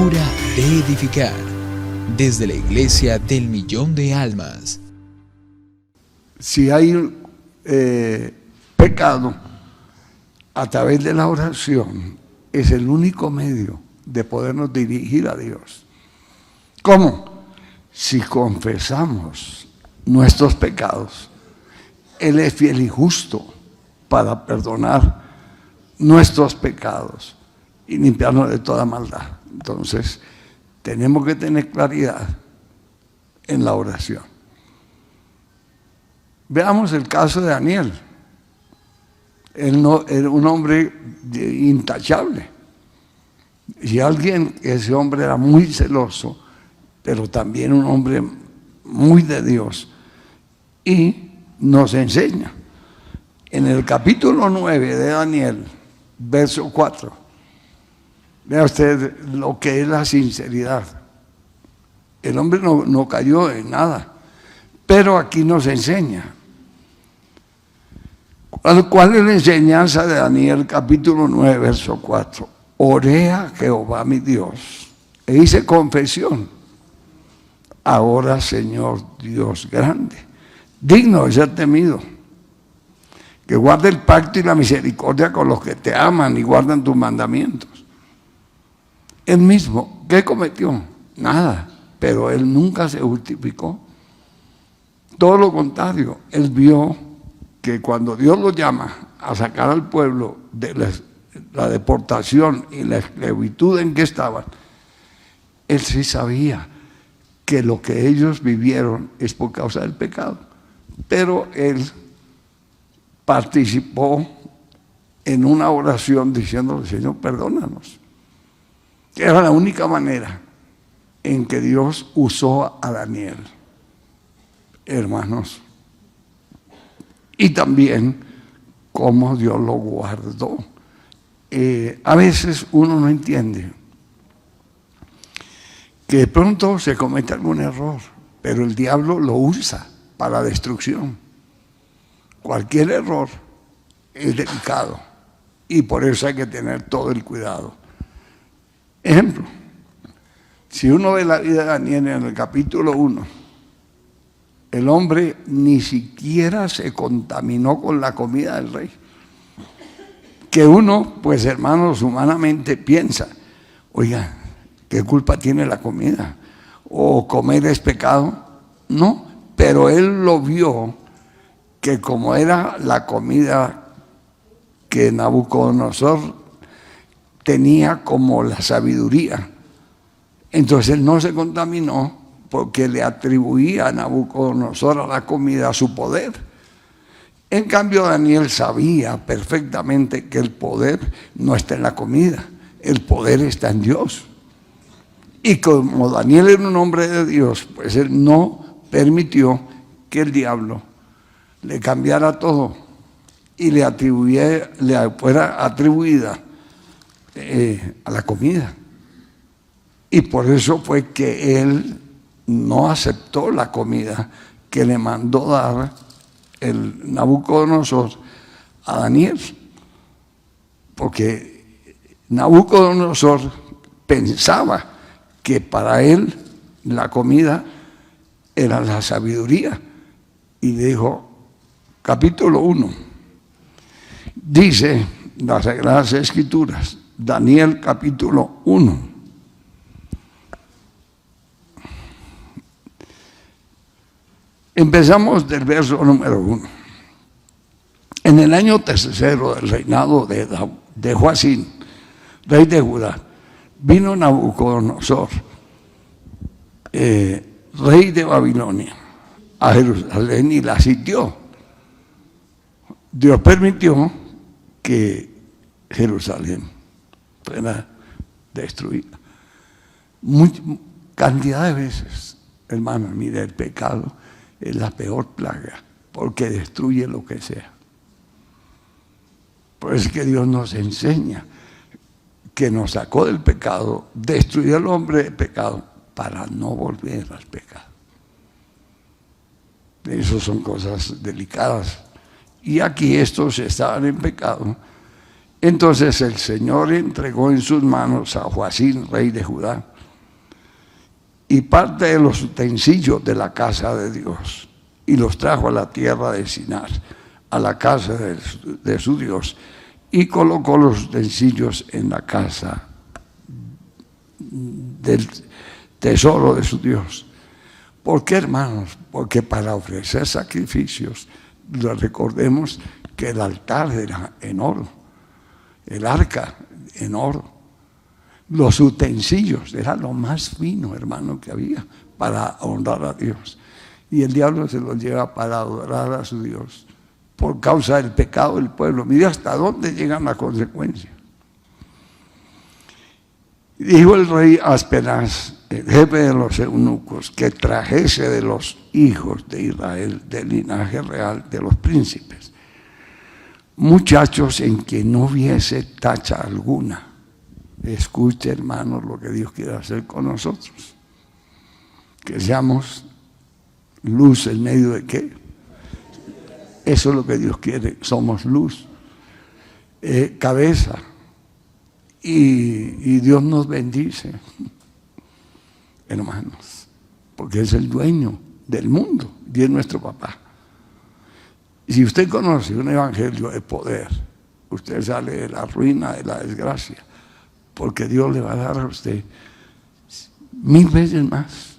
Hora de edificar, desde la Iglesia del Millón de Almas. Si hay pecado, a través de la oración es el único medio de podernos dirigir a Dios. ¿Cómo? Si confesamos nuestros pecados, Él es fiel y justo para perdonar nuestros pecados y limpiarnos de toda maldad. Entonces, tenemos que tener claridad en la oración. Veamos el caso de Daniel. Él no, era un hombre intachable. Y ese hombre era muy celoso, pero también un hombre muy de Dios. Y nos enseña en el capítulo 9 de Daniel, verso 4. Vea usted lo que es la sinceridad. El hombre no cayó en nada, pero aquí nos enseña. ¿Cuál es la enseñanza de Daniel capítulo 9, verso 4? Oré a Jehová mi Dios e hice confesión. Ahora, Señor Dios grande, digno de ser temido, que guarde el pacto y la misericordia con los que te aman y guardan tus mandamientos. Él mismo, ¿qué cometió? Nada, pero él nunca se justificó. Todo lo contrario, él vio que cuando Dios lo llama a sacar al pueblo de la deportación y la esclavitud en que estaban, él sí sabía que lo que ellos vivieron es por causa del pecado, pero él participó en una oración diciéndole: Señor, perdónanos. Era la única manera en que Dios usó a Daniel, hermanos. Y también cómo Dios lo guardó. A veces uno no entiende que de pronto se comete algún error, pero el diablo lo usa para destrucción. Cualquier error es delicado y por eso hay que tener todo el cuidado. Ejemplo, si uno ve la vida de Daniel en el capítulo 1, el hombre ni siquiera se contaminó con la comida del rey. Que uno, pues hermanos, humanamente piensa: oiga, ¿qué culpa tiene la comida? ¿O comer es pecado? No, pero él lo vio, que como era la comida que Nabucodonosor tenía como la sabiduría, entonces él no se contaminó, porque le atribuía a Nabucodonosor, a la comida, su poder. En cambio, Daniel sabía perfectamente que el poder no está en la comida, el poder está en Dios. Y como Daniel era un hombre de Dios, pues él no permitió que el diablo le cambiara todo y le fuera atribuida a la comida. Y por eso fue que él no aceptó la comida que le mandó dar el Nabucodonosor a Daniel, porque Nabucodonosor pensaba que para él la comida era la sabiduría, y dijo, capítulo 1, dice las Sagradas Escrituras, Daniel capítulo 1, empezamos del verso número 1. En el año tercero del reinado de Joacim, rey de Judá, vino Nabucodonosor, rey de Babilonia, a Jerusalén y la sitió. Dios permitió que Jerusalén fuera destruida. Cantidad de veces, hermano, mire, el pecado es la peor plaga, porque destruye lo que sea. Por eso es que Dios nos enseña que nos sacó del pecado, destruyó al hombre del pecado para no volver al pecado. Eso son cosas delicadas. Y aquí estos estaban en pecado. Entonces el Señor entregó en sus manos a Joacim, rey de Judá, y parte de los utensilios de la casa de Dios, y los trajo a la tierra de Sinar, a la casa de su Dios, y colocó los utensilios en la casa del tesoro de su Dios. ¿Por qué, hermanos? Porque para ofrecer sacrificios, recordemos que el altar era en oro, el arca en oro, los utensilios era lo más fino, hermano, que había para honrar a Dios. Y el diablo se los lleva para adorar a su Dios por causa del pecado del pueblo. Mire hasta dónde llegan las consecuencias. Dijo el rey Aspenaz, el jefe de los eunucos, que trajese de los hijos de Israel, del linaje real de los príncipes, muchachos en que no hubiese tacha alguna. Escuche, hermanos, lo que Dios quiere hacer con nosotros. Que seamos luz en medio de qué. Eso es lo que Dios quiere. Somos luz, cabeza. Y Dios nos bendice, hermanos, porque es el dueño del mundo y es nuestro papá. Y si usted conoce un evangelio de poder, usted sale de la ruina, de la desgracia, porque Dios le va a dar a usted 1000 veces más,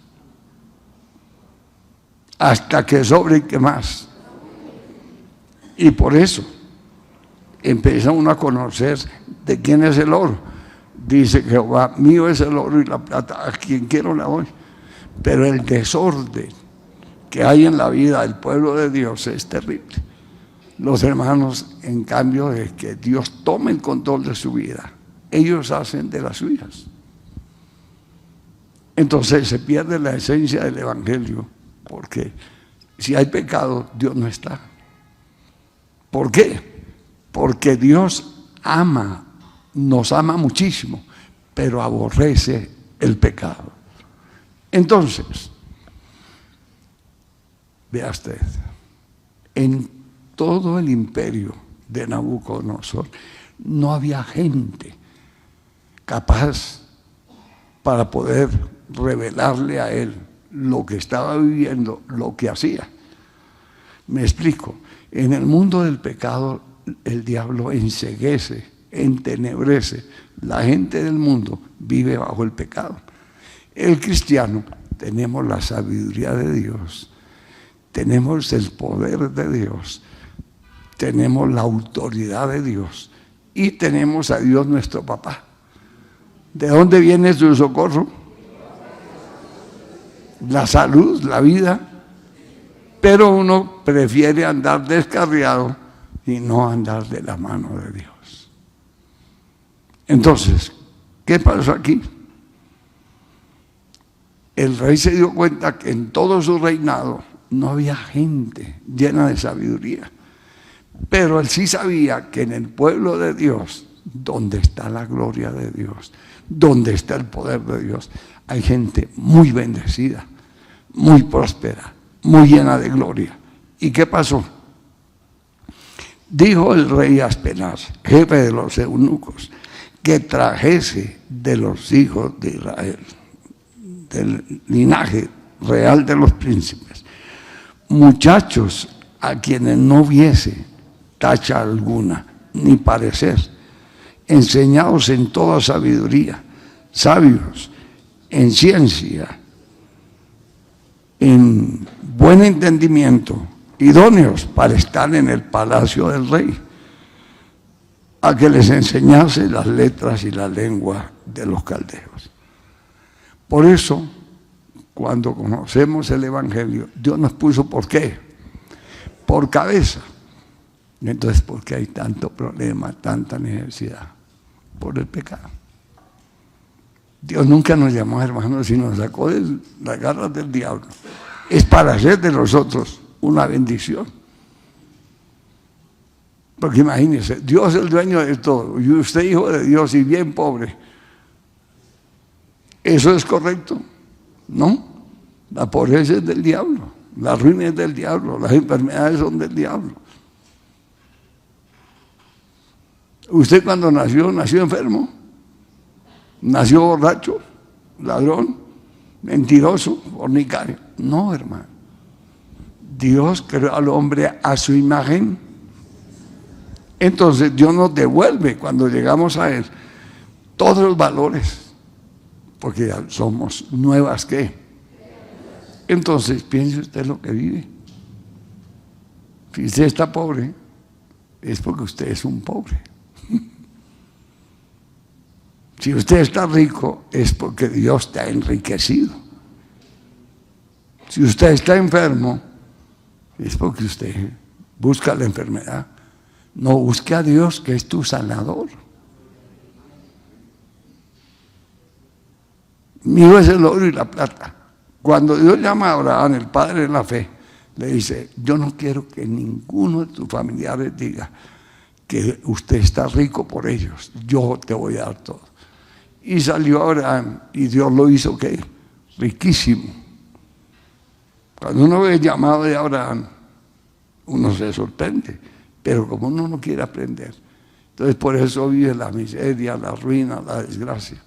hasta que sobre y que más. Y por eso empieza uno a conocer de quién es el oro. Dice Jehová, mío es el oro y la plata, a quien quiero la doy. Pero el desorden que hay en la vida del pueblo de Dios es terrible. Los hermanos, en cambio de que Dios tome el control de su vida, ellos hacen de las suyas. Entonces se pierde la esencia del evangelio, porque si hay pecado, Dios no está. ¿Por qué? Porque Dios nos ama muchísimo, pero aborrece el pecado. Entonces, vea usted, en todo el imperio de Nabucodonosor no había gente capaz para poder revelarle a él lo que estaba viviendo, lo que hacía. Me explico. En el mundo del pecado, el diablo enceguece, entenebrece. La gente del mundo vive bajo el pecado. El cristiano, tenemos la sabiduría de Dios, tenemos el poder de Dios, tenemos la autoridad de Dios y tenemos a Dios nuestro papá. ¿De dónde viene su socorro? La salud, la vida. Pero uno prefiere andar descarriado y no andar de la mano de Dios. Entonces, ¿qué pasó aquí? El rey se dio cuenta que en todo su reinado no había gente llena de sabiduría. Pero él sí sabía que en el pueblo de Dios, donde está la gloria de Dios, donde está el poder de Dios, hay gente muy bendecida, muy próspera, muy llena de gloria. ¿Y qué pasó? Dijo el rey Aspenaz, jefe de los eunucos, que trajese de los hijos de Israel, del linaje real de los príncipes, muchachos a quienes no hubiese tacha alguna, ni parecer, enseñados en toda sabiduría, sabios en ciencia, en buen entendimiento, idóneos para estar en el palacio del rey, a que les enseñase las letras y la lengua de los caldeos. Por eso, cuando conocemos el evangelio, Dios nos puso, ¿por qué? Por cabeza. Entonces, ¿por qué hay tanto problema, tanta necesidad? Por el pecado. Dios nunca nos llamó hermanos y nos sacó de las garras del diablo. Es para hacer de nosotros una bendición. Porque imagínense, Dios es el dueño de todo y usted hijo de Dios y bien pobre. ¿Eso es correcto? No. La pobreza es del diablo, la ruina es del diablo, las enfermedades son del diablo. ¿Usted cuando nació enfermo? ¿Nació borracho? ¿Ladrón? mentiroso, fornicario. No, hermano. Dios creó al hombre a su imagen. Entonces Dios nos devuelve cuando llegamos a Él todos los valores, porque ya somos nuevas ¿qué? Entonces piense usted lo que vive. Si usted está pobre, es porque usted es un pobre. Si usted está rico, es porque Dios te ha enriquecido. Si usted está enfermo, es porque usted busca la enfermedad. No busque a Dios, que es tu sanador. Mío es el oro y la plata. Cuando Dios llama a Abraham, el padre de la fe, le dice: yo no quiero que ninguno de tus familiares diga que usted está rico por ellos. Yo te voy a dar todo. Y salió Abraham y Dios lo hizo ¿qué? Riquísimo. Cuando uno ve el llamado de Abraham, uno se sorprende, pero como uno no quiere aprender, entonces por eso vive la miseria, la ruina, la desgracia.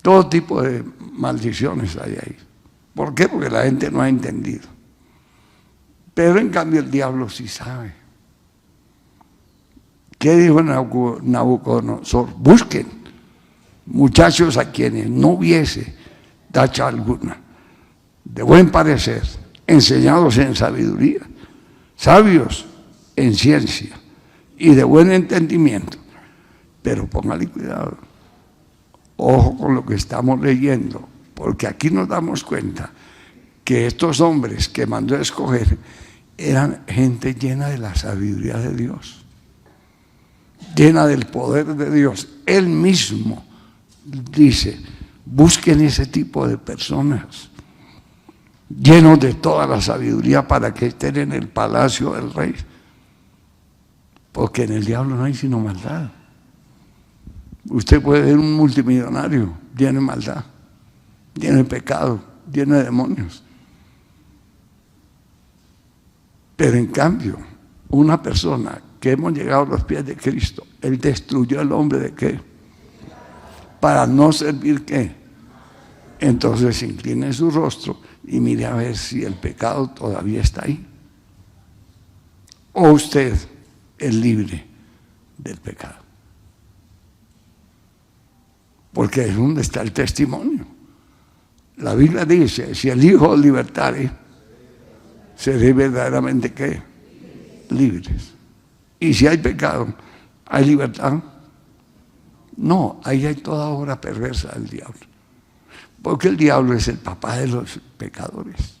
Todo tipo de maldiciones hay ahí. ¿Por qué? Porque la gente no ha entendido. Pero en cambio el diablo sí sabe. ¿Qué dijo Nabucodonosor? Busquen muchachos a quienes no hubiese tacha alguna, de buen parecer, enseñados en sabiduría, sabios en ciencia y de buen entendimiento. Pero póngale cuidado, ojo con lo que estamos leyendo, porque aquí nos damos cuenta que estos hombres que mandó a escoger eran gente llena de la sabiduría de Dios, llena del poder de Dios. Él mismo dice: busquen ese tipo de personas llenos de toda la sabiduría para que estén en el palacio del rey, porque en el diablo no hay sino maldad. Usted puede ver un multimillonario lleno de maldad, lleno de pecado, lleno de demonios, pero en cambio una persona que hemos llegado a los pies de Cristo, Él destruyó al hombre ¿de qué? Para no servir ¿qué? Entonces incline su rostro y mire a ver si el pecado todavía está ahí, o usted es libre del pecado, porque es donde está el testimonio. La Biblia dice: si el Hijo os libertare, seréis verdaderamente ¿qué? Libres. Y si hay pecado, ¿hay libertad? No, ahí hay toda obra perversa del diablo. Porque el diablo es el papá de los pecadores.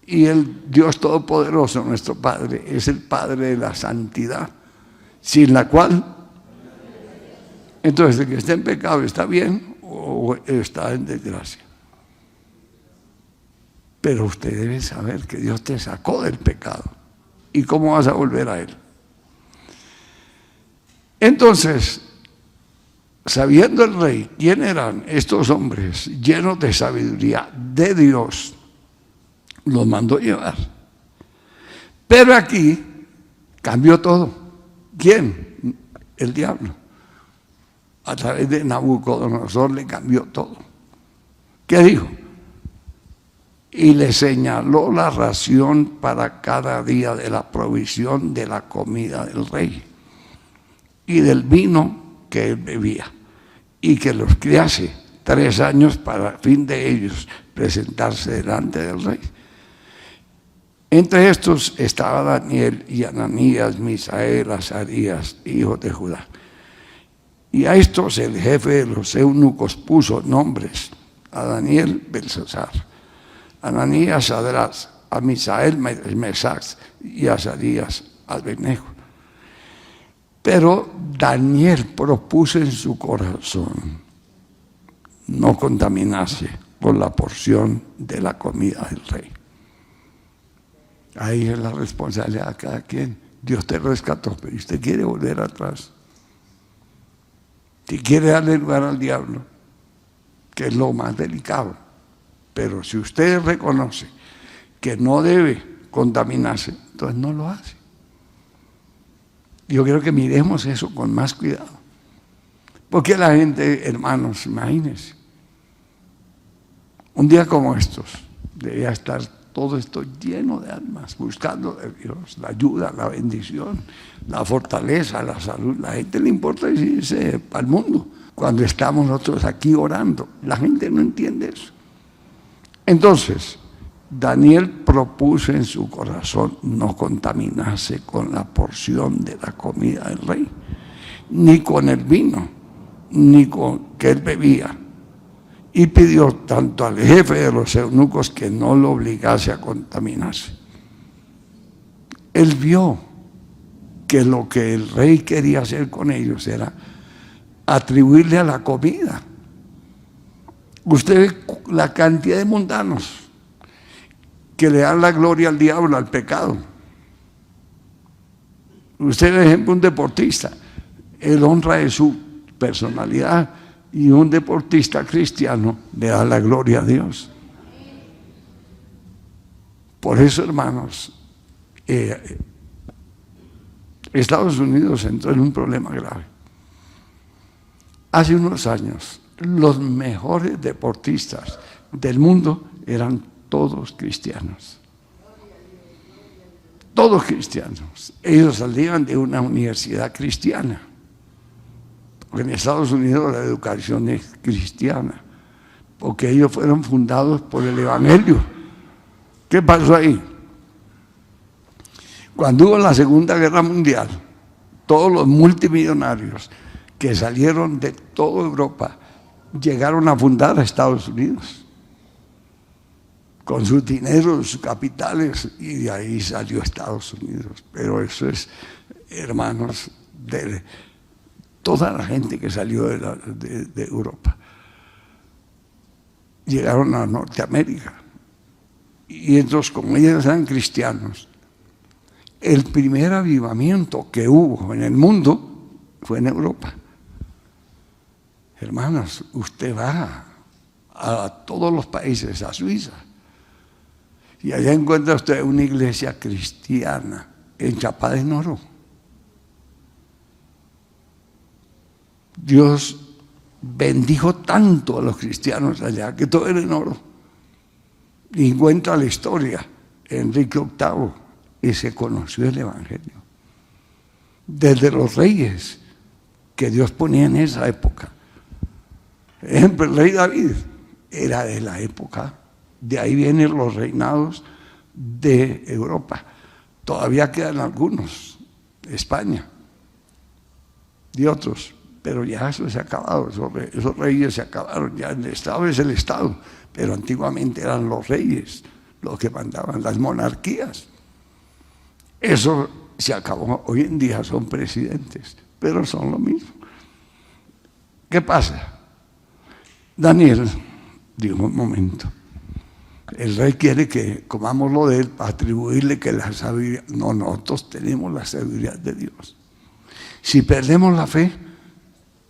Y el Dios Todopoderoso, nuestro Padre, es el Padre de la santidad, sin la cual, entonces el que está en pecado está bien o está en desgracia. Pero usted debe saber que Dios te sacó del pecado. ¿Y cómo vas a volver a Él? Entonces, sabiendo el rey quién eran estos hombres llenos de sabiduría de Dios, los mandó llevar. Pero aquí cambió todo. ¿Quién? El diablo. A través de Nabucodonosor le cambió todo. ¿Qué dijo? Y le señaló la ración para cada día de la provisión de la comida del rey y del vino que él bebía, y que los criase 3 años para fin de ellos presentarse delante del rey. Entre estos estaba Daniel y Ananías, Misael, Azarías, hijos de Judá. Y a estos el jefe de los eunucos puso nombres: a Daniel, Belsasar; a Ananías, Sadrás; a Misael, Mesac; y a Azarías, Abednego. Pero Daniel propuso en su corazón no contaminarse con la porción de la comida del rey. Ahí es la responsabilidad de cada quien. Dios te rescató, pero usted quiere volver atrás. Si quiere darle lugar al diablo, que es lo más delicado. Pero si usted reconoce que no debe contaminarse, entonces no lo hace. Yo quiero que miremos eso con más cuidado. Porque la gente, hermanos, imagínense, Un día como estos, debía estar todo esto lleno de almas, buscando de Dios la ayuda, la bendición, la fortaleza, la salud. La gente le importa irse para el mundo cuando estamos nosotros aquí orando. La gente no entiende eso. Entonces, Daniel propuso en su corazón no contaminarse con la porción de la comida del rey, ni con el vino, ni con que él bebía. Y pidió tanto al jefe de los eunucos que no lo obligase a contaminarse. Él vio que lo que el rey quería hacer con ellos era atribuirle a la comida. Usted ve la cantidad de mundanos que le dan la gloria al diablo, al pecado. Usted ve, por ejemplo, un deportista, él honra de su personalidad, y un deportista cristiano le da la gloria a Dios. Por eso, hermanos, Estados Unidos entró en un problema grave. Hace unos años, los mejores deportistas del mundo eran todos cristianos. Todos cristianos. Ellos salían de una universidad cristiana. Porque en Estados Unidos la educación es cristiana. Porque ellos fueron fundados por el Evangelio. ¿Qué pasó ahí? Cuando hubo la Segunda Guerra Mundial, todos los multimillonarios que salieron de toda Europa llegaron a fundar a Estados Unidos con sus dineros, sus capitales, y de ahí salió Estados Unidos. Pero eso es, hermanos, de toda la gente que salió de Europa. Llegaron a Norteamérica. Y entonces, como ellos eran cristianos, el primer avivamiento que hubo en el mundo fue en Europa. Hermanos, usted va a todos los países, a Suiza, y allá encuentra usted una iglesia cristiana enchapada en oro. Dios bendijo tanto a los cristianos allá que todo era en oro. Y encuentra la historia, Enrique VIII, y se conoció el Evangelio. Desde los reyes que Dios ponía en esa época. Por ejemplo, el rey David era de la época, de ahí vienen los reinados de Europa. Todavía quedan algunos, España y otros, pero ya eso se ha acabado, esos reyes se acabaron, ya el Estado es el Estado, pero antiguamente eran los reyes los que mandaban, las monarquías. Eso se acabó, hoy en día son presidentes, pero son lo mismo. ¿Qué pasa? Daniel dijo: un momento, el rey quiere que comamos lo de él para atribuirle que la sabiduría. No, nosotros tenemos la sabiduría de Dios. Si perdemos la fe,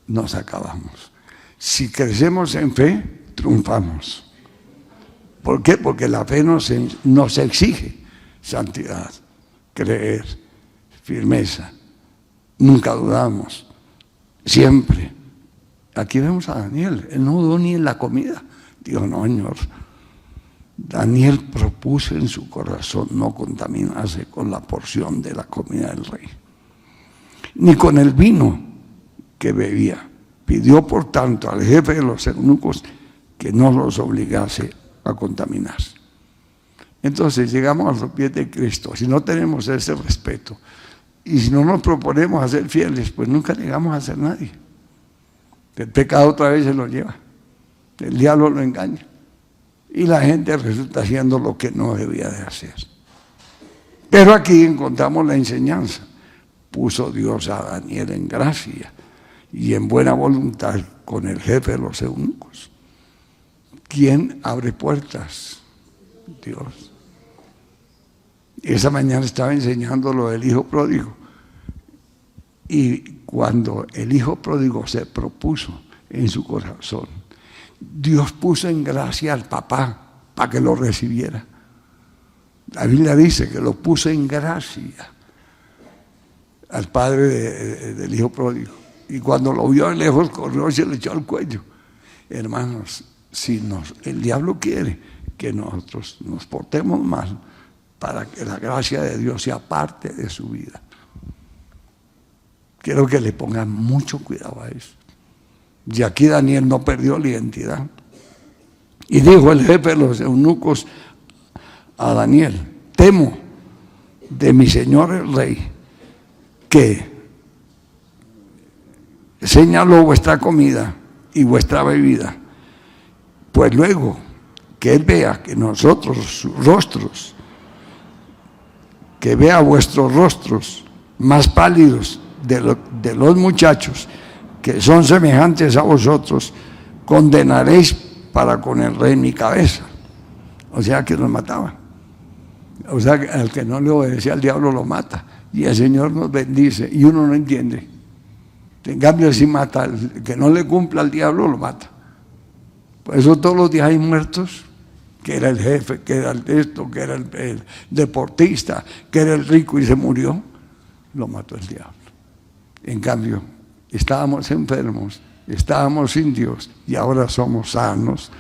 nos acabamos. Si crecemos en fe, triunfamos. ¿Por qué? Porque la fe nos exige santidad, creer, firmeza. Nunca dudamos, siempre. Aquí vemos a Daniel, él no dudó ni en la comida. Dijo: no, Señor. Daniel propuso en su corazón no contaminarse con la porción de la comida del rey, ni con el vino que bebía. Pidió, por tanto, al jefe de los eunucos que no los obligase a contaminarse. Entonces llegamos a los pies de Cristo. Si no tenemos ese respeto y si no nos proponemos a ser fieles, pues nunca llegamos a ser nadie. El pecado otra vez se lo lleva, el diablo lo engaña y la gente resulta haciendo lo que no debía de hacer. Pero aquí encontramos la enseñanza. Puso Dios a Daniel en gracia y en buena voluntad con el jefe de los eunucos. ¿Quién abre puertas? Dios. Esa mañana estaba enseñando lo del hijo pródigo. Y cuando el hijo pródigo se propuso en su corazón, Dios puso en gracia al papá para que lo recibiera. La Biblia dice que lo puso en gracia al padre del hijo pródigo. Y cuando lo vio de lejos, corrió y se le echó al cuello. Hermanos, el diablo quiere que nosotros nos portemos mal para que la gracia de Dios sea parte de su vida. Quiero que le pongan mucho cuidado a eso. Y aquí Daniel no perdió la identidad. Y dijo el jefe de los eunucos a Daniel: temo de mi señor el rey, que señaló vuestra comida y vuestra bebida, pues luego que él vea que nosotros, sus rostros, que vea vuestros rostros más pálidos de los muchachos, que son semejantes a vosotros, condenaréis para con el rey mi cabeza. O sea que nos mataban. O sea que al que no le obedecía al diablo lo mata. Y el Señor nos bendice y uno no entiende. En cambio, si mata, el que no le cumpla al diablo lo mata. Por eso todos los días hay muertos, que era el jefe, que era esto, que era el deportista, que era el rico y se murió, lo mató el diablo. En cambio, estábamos enfermos, estábamos sin Dios y ahora somos sanos,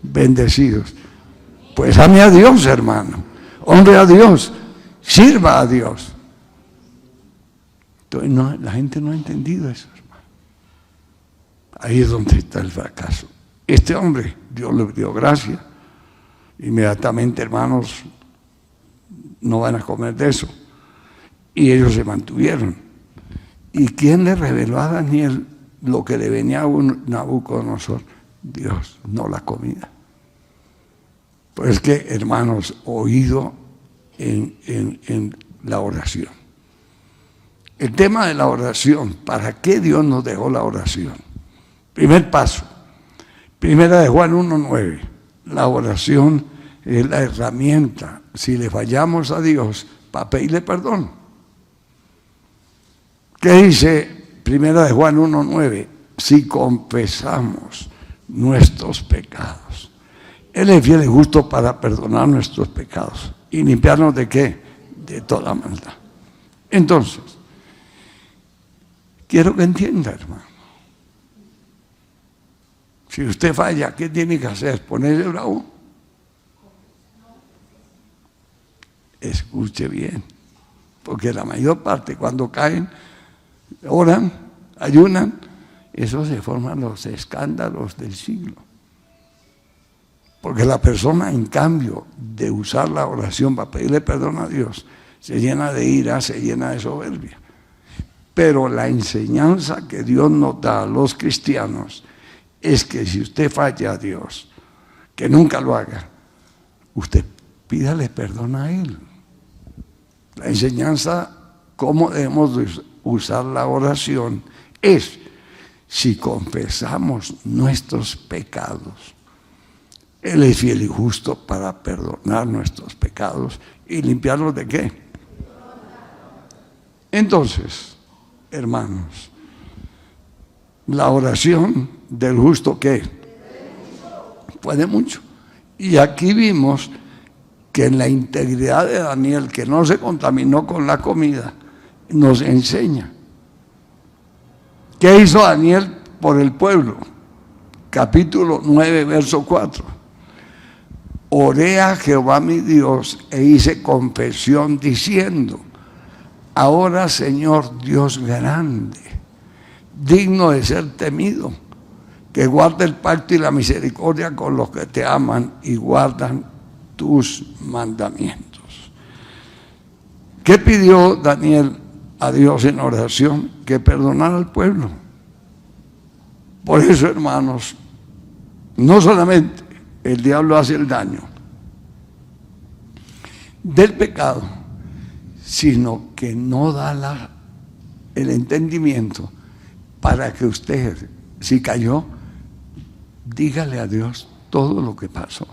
bendecidos. Pues ame a Dios, hermano, honre a Dios, sirva a Dios. Entonces, no, la gente no ha entendido eso, hermano. Ahí es donde está el fracaso. Este hombre, Dios le dio gracia. Inmediatamente, hermanos, no van a comer de eso. Y ellos se mantuvieron. ¿Y quién le reveló a Daniel lo que le venía a Nabucodonosor? Dios, no la comida. Pues que, hermanos, oído en la oración. El tema de la oración, ¿para qué Dios nos dejó la oración? Primer paso, Primera de Juan 1:9, la oración es la herramienta, si le fallamos a Dios, para pedirle perdón. ¿Qué dice Primera de Juan 1:9? Si confesamos nuestros pecados, Él es fiel y justo para perdonar nuestros pecados y limpiarnos ¿de qué? De toda maldad. Entonces, quiero que entienda, hermano. Si usted falla, ¿qué tiene que hacer? ¿Ponerse bravo? Escuche bien, porque la mayor parte cuando caen, oran, ayunan, eso se forman los escándalos del siglo. Porque la persona, en cambio de usar la oración para pedirle perdón a Dios, se llena de ira, se llena de soberbia. Pero la enseñanza que Dios nos da a los cristianos es que si usted falla a Dios, que nunca lo haga, usted pídale perdón a Él. La enseñanza, cómo debemos usar la oración, es si confesamos nuestros pecados. Él es fiel y justo para perdonar nuestros pecados y limpiarlos ¿de qué? Entonces, hermanos, la oración del justo ¿qué? Puede mucho. Y aquí vimos que en la integridad de Daniel, que no se contaminó con la comida, nos enseña. ¿Qué hizo Daniel por el pueblo? Capítulo 9, verso 4. Oré a Jehová mi Dios e hice confesión diciendo: ahora, Señor Dios grande, digno de ser temido, que guarda el pacto y la misericordia con los que te aman y guardan tus mandamientos. ¿Qué pidió Daniel a Dios en oración? Que perdonara al pueblo. Por eso, hermanos, no solamente el diablo hace el daño del pecado, sino que no da el entendimiento para que usted, si cayó, dígale a Dios todo lo que pasó.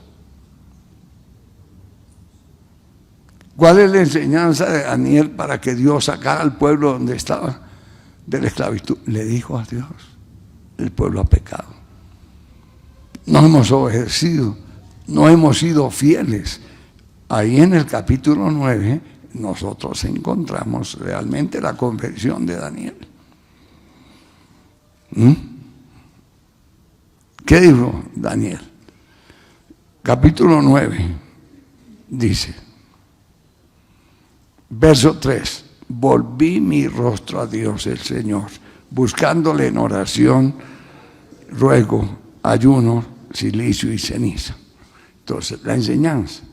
¿Cuál es la enseñanza de Daniel para que Dios sacara al pueblo donde estaba de la esclavitud? Le dijo a Dios: el pueblo ha pecado, no hemos obedecido, no hemos sido fieles. Ahí en el capítulo 9 nosotros encontramos realmente la confesión de Daniel. ¿Qué dijo Daniel? capítulo 9, dice, verso 3, volví mi rostro a Dios el Señor, buscándole en oración, ruego, ayuno, silicio y ceniza. Entonces, la enseñanza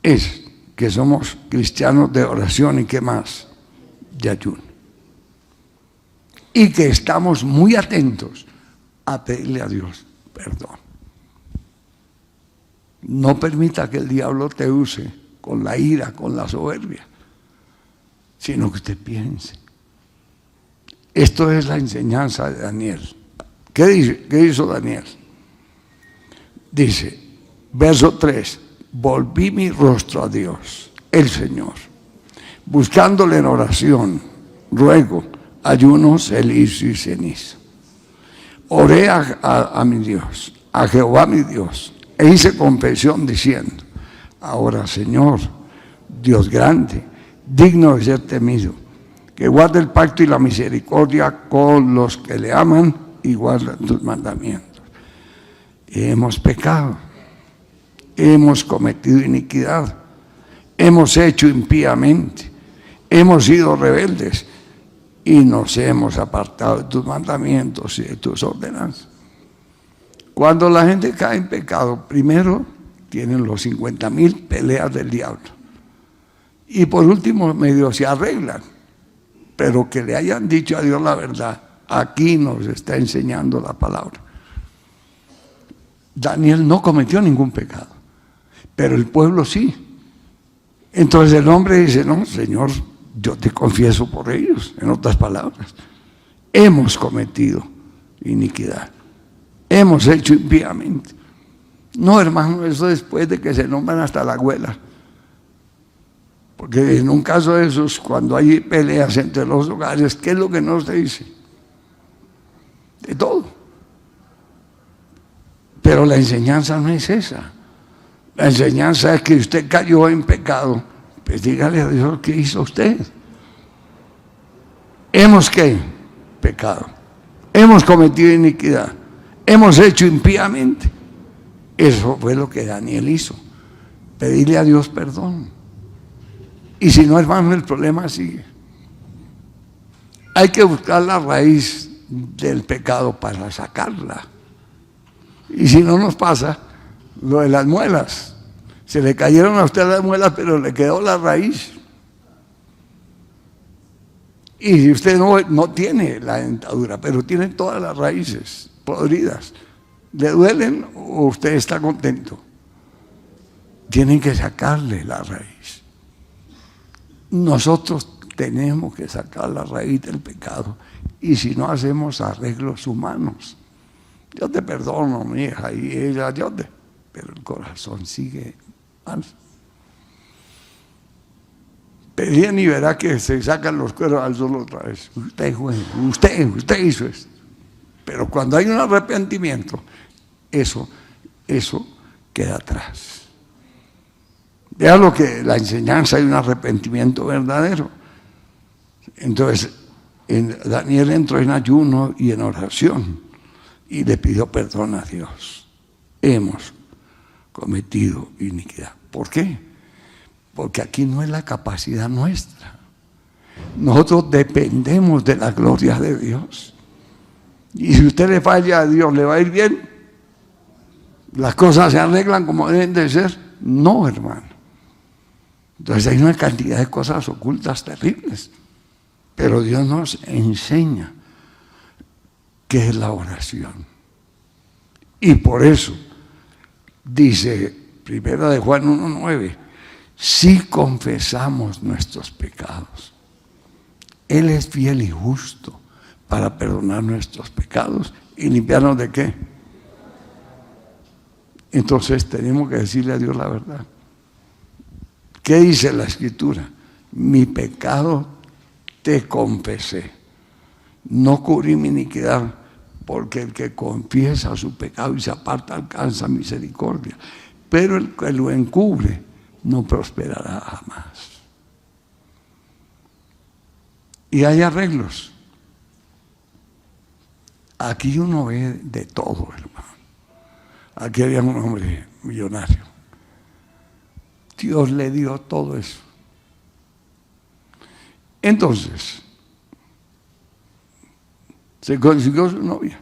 es que somos cristianos de oración y ¿qué más? De ayuno. Y que estamos muy atentos a pedirle a Dios perdón. No permita que el diablo te use con la ira, con la soberbia, sino que usted piense. Esto es la enseñanza de Daniel. ¿Qué dice? ¿Qué hizo Daniel? Dice, verso 3, volví mi rostro a Dios, el Señor, buscándole en oración, ruego, ayuno, silicio y ceniza. Oré a mi Dios, a Jehová mi Dios, e hice confesión diciendo, ahora Señor, Dios grande, digno de ser temido, que guarde el pacto y la misericordia con los que le aman y guardan tus mandamientos. Hemos pecado, hemos cometido iniquidad, hemos hecho impíamente, hemos sido rebeldes y nos hemos apartado de tus mandamientos y de tus ordenanzas. Cuando la gente cae en pecado, primero tienen los 50,000 peleas del diablo y por último medio se arreglan, pero que le hayan dicho a Dios la verdad, aquí nos está enseñando la palabra. Daniel no cometió ningún pecado, pero el pueblo sí. Entonces el hombre dice, no, Señor, yo te confieso por ellos, en otras palabras, hemos cometido iniquidad, hemos hecho impíamente. No, hermano, eso después de que se nombran hasta la abuela. Porque en un caso de esos, cuando hay peleas entre los hogares, ¿qué es lo que no se dice? De todo. Pero la enseñanza no es esa. La enseñanza es que usted cayó en pecado, pues dígale a Dios qué hizo usted. ¿Hemos qué? Pecado. Hemos cometido iniquidad. Hemos hecho impíamente. Eso fue lo que Daniel hizo. Pedirle a Dios perdón. Y si no, hermano, el problema sigue. Hay que buscar la raíz del pecado para sacarla. Y si no nos pasa lo de las muelas, se le cayeron a usted las muelas, pero le quedó la raíz. Y si usted no tiene la dentadura, pero tiene todas las raíces podridas, ¿le duelen o usted está contento? Tienen que sacarle la raíz. Nosotros tenemos que sacar la raíz del pecado y si no hacemos arreglos humanos. Yo te perdono, mi hija, y ella, pero el corazón sigue mal. Pedían y verá que se sacan los cueros al sol otra vez. Usted hizo esto. Pero cuando hay un arrepentimiento, eso queda atrás. Vea lo que la enseñanza de un arrepentimiento verdadero. Entonces, Daniel entró en ayuno y en oración y le pidió perdón a Dios. Hemos cometido iniquidad. ¿Por qué? Porque aquí no es la capacidad nuestra. Nosotros dependemos de la gloria de Dios. Y si usted le falla a Dios, ¿le va a ir bien? ¿Las cosas se arreglan como deben de ser? No, hermano. Entonces hay una cantidad de cosas ocultas terribles. Pero Dios nos enseña qué es la oración. Y por eso dice Primera de Juan 1:9, si confesamos nuestros pecados, Él es fiel y justo para perdonar nuestros pecados y limpiarnos ¿de qué? Entonces tenemos que decirle a Dios la verdad. ¿Qué dice la Escritura? Mi pecado te confesé, no cubrí mi iniquidad, porque el que confiesa su pecado y se aparta alcanza misericordia, pero el que lo encubre no prosperará jamás. Y hay arreglos. Aquí uno ve de todo, hermano. Aquí había un hombre millonario. Dios le dio todo eso. Entonces, se consiguió su novia,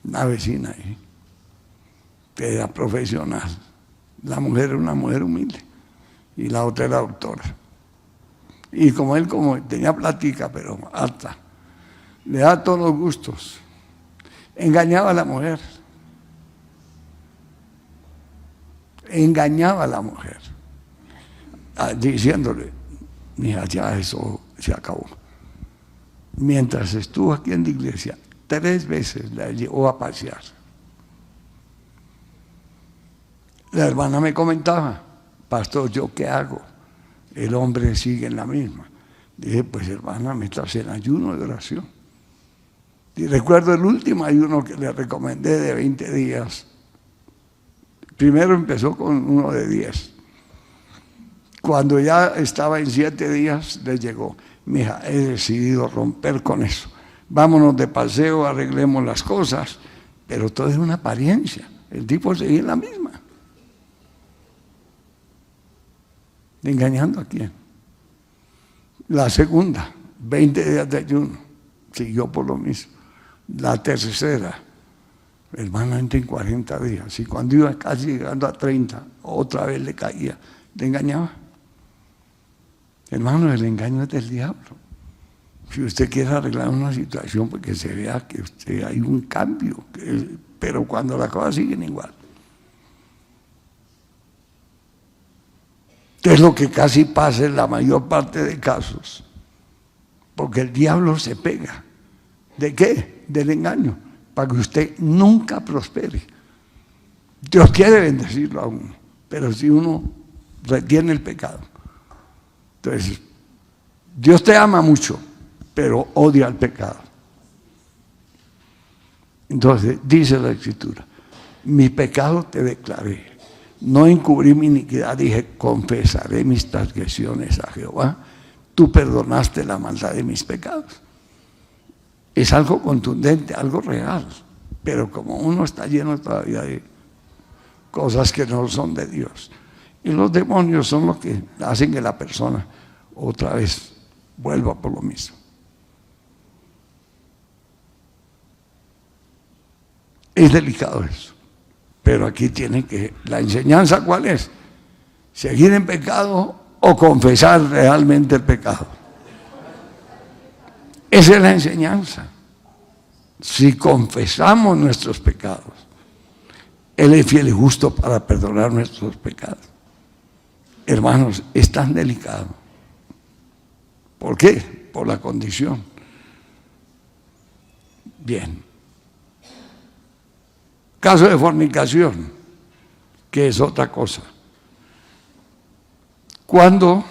una vecina ahí, que era profesional. La mujer era una mujer humilde y la otra era doctora. Y como él tenía plática, pero alta, le daba todos los gustos, engañaba a la mujer. Engañaba a la mujer, diciéndole: mira, ya eso se acabó. Mientras estuvo aquí en la iglesia, 3 veces la llevó a pasear. La hermana me comentaba: pastor, ¿yo qué hago? El hombre sigue en la misma. Dije: pues hermana, métase en ayuno de oración. Y recuerdo el último ayuno que le recomendé de 20 días. Primero empezó con uno de 10. Cuando ya estaba en 7 días, le llegó: mija, he decidido romper con eso. Vámonos de paseo, arreglemos las cosas. Pero todo es una apariencia. El tipo seguía en la misma. ¿Engañando a quién? La segunda, 20 días de ayuno, siguió por lo mismo. La tercera, hermano, entra en 40 días. Y cuando iba casi llegando a 30, otra vez le caía, le engañaba. Hermano, el engaño es del diablo. Si usted quiere arreglar una situación, porque se vea que usted hay un cambio, pero cuando las cosas siguen igual. Es lo que casi pasa en la mayor parte de casos, porque el diablo se pega. ¿De qué? Del engaño, para que usted nunca prospere. Dios quiere bendecirlo a uno, pero si uno retiene el pecado. Entonces, Dios te ama mucho, pero odia el pecado. Entonces, dice la Escritura: mi pecado te declaré. No encubrí mi iniquidad, dije: confesaré mis transgresiones a Jehová. Tú perdonaste la maldad de mis pecados. Es algo contundente, algo real. Pero como uno está lleno todavía de cosas que no son de Dios. Y los demonios son los que hacen que la persona otra vez vuelva por lo mismo. Es delicado eso. Pero aquí tiene que, la enseñanza, ¿cuál es? ¿Seguir en pecado o confesar realmente el pecado? Esa es la enseñanza. Si confesamos nuestros pecados, Él es fiel y justo para perdonar nuestros pecados. Hermanos, es tan delicado. ¿Por qué? Por la condición. Bien. Caso de fornicación, que es otra cosa. Cuando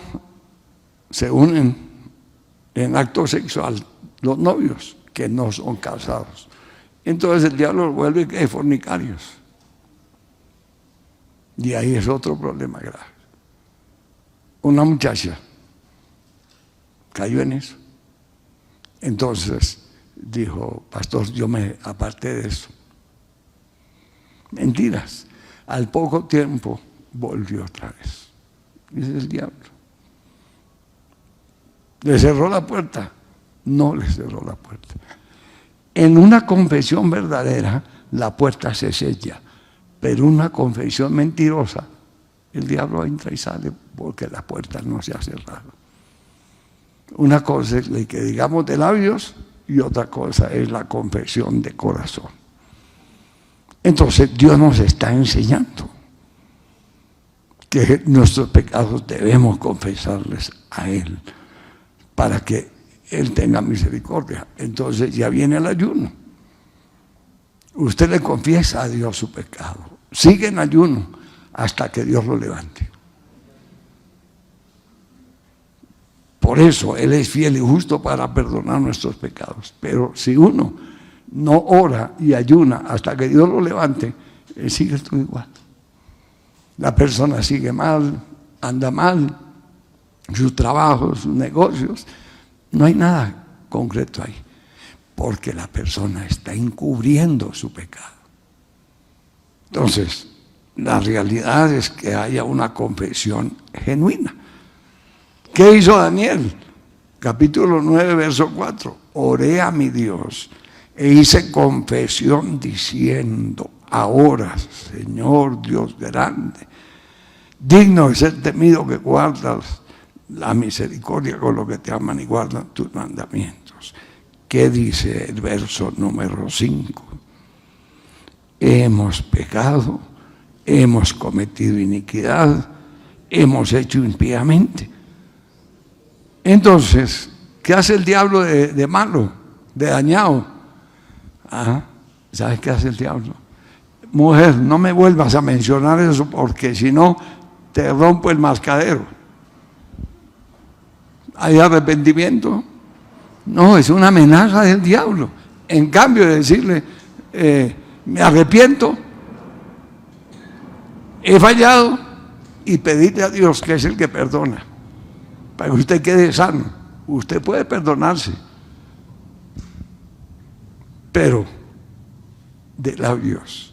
se unen en acto sexual los novios que no son casados, entonces el diablo los vuelve fornicarios. Y ahí es otro problema grave. Una muchacha cayó en eso. Entonces dijo: pastor, yo me aparté de eso. Mentiras. Al poco tiempo volvió otra vez. Ese es el diablo. ¿Le cerró la puerta? No le cerró la puerta. En una confesión verdadera, la puerta se sella. Pero una confesión mentirosa, el diablo entra y sale porque la puerta no se ha cerrado. Una cosa es la que digamos de labios y otra cosa es la confesión de corazón. Entonces Dios nos está enseñando que nuestros pecados debemos confesarles a Él para que Él tenga misericordia. Entonces ya viene el ayuno. Usted le confiesa a Dios su pecado. Sigue en ayuno hasta que Dios lo levante. Por eso Él es fiel y justo para perdonar nuestros pecados. Pero si uno no ora y ayuna hasta que Dios lo levante, sigue todo igual. La persona sigue mal, anda mal, sus trabajos, sus negocios, no hay nada concreto ahí, porque la persona está encubriendo su pecado. Entonces, la realidad es que haya una confesión genuina. ¿Qué hizo Daniel? Capítulo 9, verso 4. Oré a mi Dios e hice confesión diciendo: ahora, Señor Dios grande, digno de ser temido, que guardas la misericordia con los que te aman y guardan tus mandamientos. ¿Qué dice el verso número 5? Hemos pecado, hemos cometido iniquidad, hemos hecho impíamente. Entonces, ¿qué hace el diablo de malo, de dañado? ¿Sabes qué hace el diablo? Mujer, no me vuelvas a mencionar eso, porque si no, te rompo el mascadero. ¿Hay arrepentimiento? No, es una amenaza del diablo. En cambio de decirle, me arrepiento, he fallado, y pedirle a Dios, que es el que perdona, para que usted quede sano. Usted puede perdonarse, pero de labios,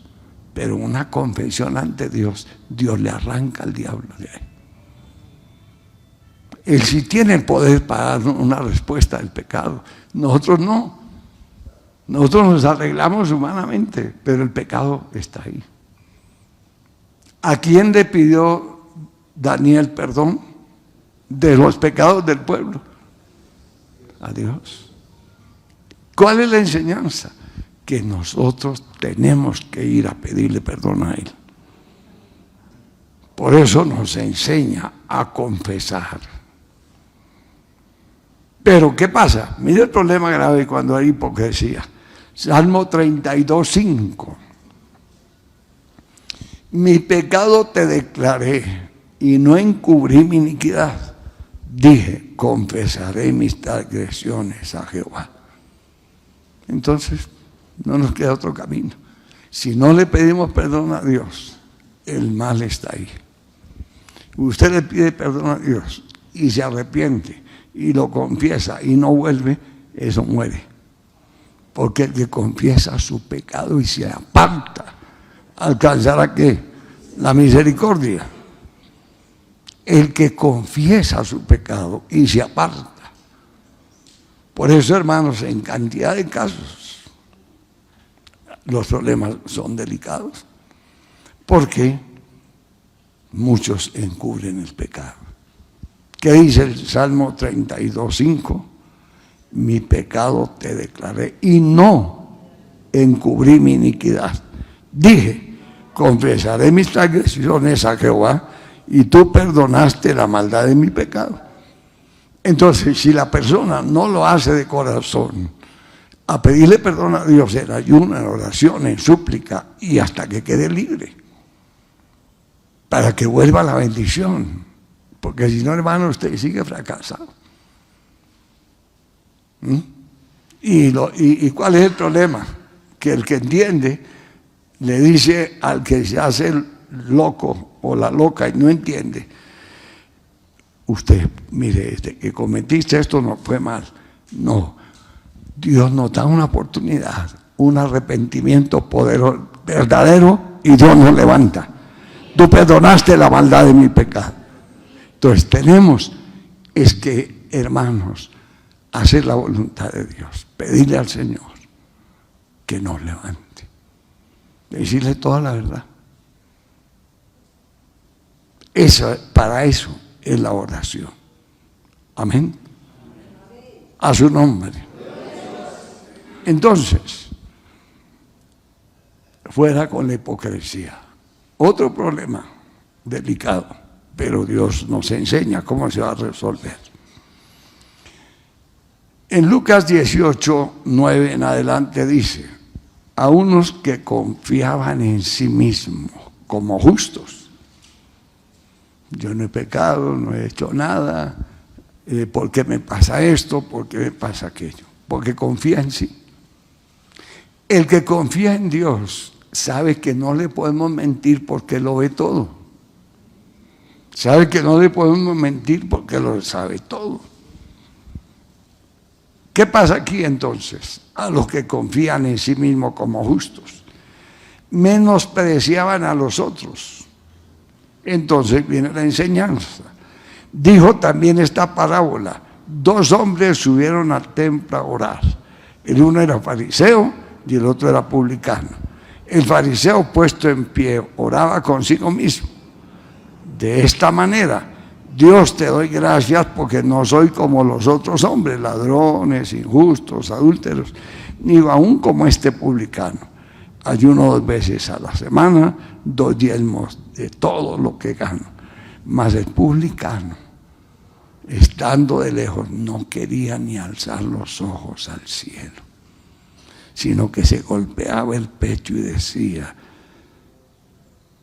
pero una confesión ante Dios, Dios le arranca al diablo de ahí. Él sí tiene el poder para dar una respuesta al pecado. Nosotros no. Nosotros nos arreglamos humanamente, pero el pecado está ahí. ¿A quién le pidió Daniel perdón de los pecados del pueblo? A Dios. ¿Cuál es la enseñanza? Que nosotros tenemos que ir a pedirle perdón a Él. Por eso nos enseña a confesar. Pero ¿qué pasa? Mire el problema grave cuando hay hipocresía. Salmo 32:5. Mi pecado te declaré y no encubrí mi iniquidad. Dije, confesaré mis transgresiones a Jehová. Entonces, no nos queda otro camino. Si no le pedimos perdón a Dios, el mal está ahí. Usted le pide perdón a Dios y se arrepiente y lo confiesa y no vuelve, eso muere. Porque el que confiesa su pecado y se aparta, ¿alcanzará qué? La misericordia. El que confiesa su pecado y se aparta. Por eso, hermanos, en cantidad de casos, los problemas son delicados, porque muchos encubren el pecado. ¿Qué dice el Salmo 32:5? Mi pecado te declaré y no encubrí mi iniquidad. Dije, confesaré mis transgresiones a Jehová y tú perdonaste la maldad de mi pecado. Entonces, si la persona no lo hace de corazón, a pedirle perdón a Dios en ayuno, en oración, en súplica y hasta que quede libre, para que vuelva la bendición, porque si no, hermano, usted sigue fracasado. ¿Y cuál es el problema? Que el que entiende le dice al que se hace el loco o la loca y no entiende: usted, mire, que cometiste esto no fue mal. No, Dios nos da una oportunidad, un arrepentimiento poderoso, verdadero, y Dios nos levanta. Tú perdonaste la maldad de mi pecado. Entonces tenemos que, hermanos, hacer la voluntad de Dios, pedirle al Señor que nos levante, decirle toda la verdad. Para eso es la oración. Amén. A su nombre. Entonces, fuera con la hipocresía. Otro problema delicado, pero Dios nos enseña cómo se va a resolver. En Lucas 18:9 en adelante dice: a unos que confiaban en sí mismos como justos. Yo no he pecado, no he hecho nada. ¿Por qué me pasa esto? ¿Por qué me pasa aquello? Porque confía en sí. El que confía en Dios sabe que no le podemos mentir porque lo ve todo. Sabe que no le podemos mentir porque lo sabe todo. ¿Qué pasa aquí entonces? A los que confían en sí mismos como justos. menospreciaban a los otros. Entonces viene la enseñanza. Dijo también esta parábola: 2 hombres subieron al templo a orar. El uno era fariseo y el otro era publicano. El fariseo, puesto en pie, oraba consigo mismo de esta manera: Dios, te doy gracias porque no soy como los otros hombres, ladrones, injustos, adúlteros, ni aún como este publicano. Ayuno 2 veces a la semana, doy diezmos de todo lo que gano. Mas el publicano, estando de lejos, no quería ni alzar los ojos al cielo, sino que se golpeaba el pecho y decía,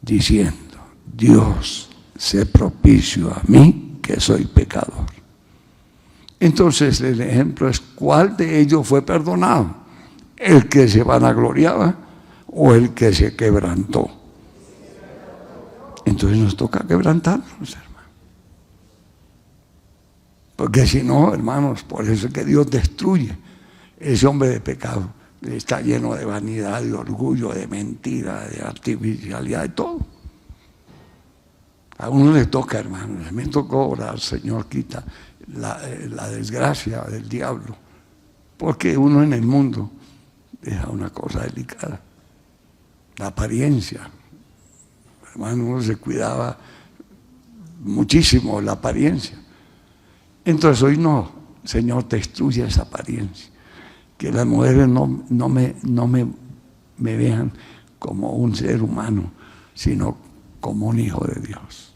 diciendo: Dios, sé propicio a mí, que soy pecador. Entonces el ejemplo es: ¿cuál de ellos fue perdonado? ¿El que se vanagloriaba o el que se quebrantó? Entonces nos toca quebrantarnos, hermano. Porque si no, hermanos, por eso es que Dios destruye ese hombre de pecado. Está lleno de vanidad, de orgullo, de mentira, de artificialidad, de todo. A uno le toca, hermano. A mí me tocó orar: Señor, quita la desgracia del diablo. Porque uno en el mundo deja una cosa delicada. La apariencia. Hermano, uno se cuidaba muchísimo la apariencia. Entonces hoy no, Señor, destruye esa apariencia. Que las mujeres no me vean como un ser humano, sino como un hijo de Dios.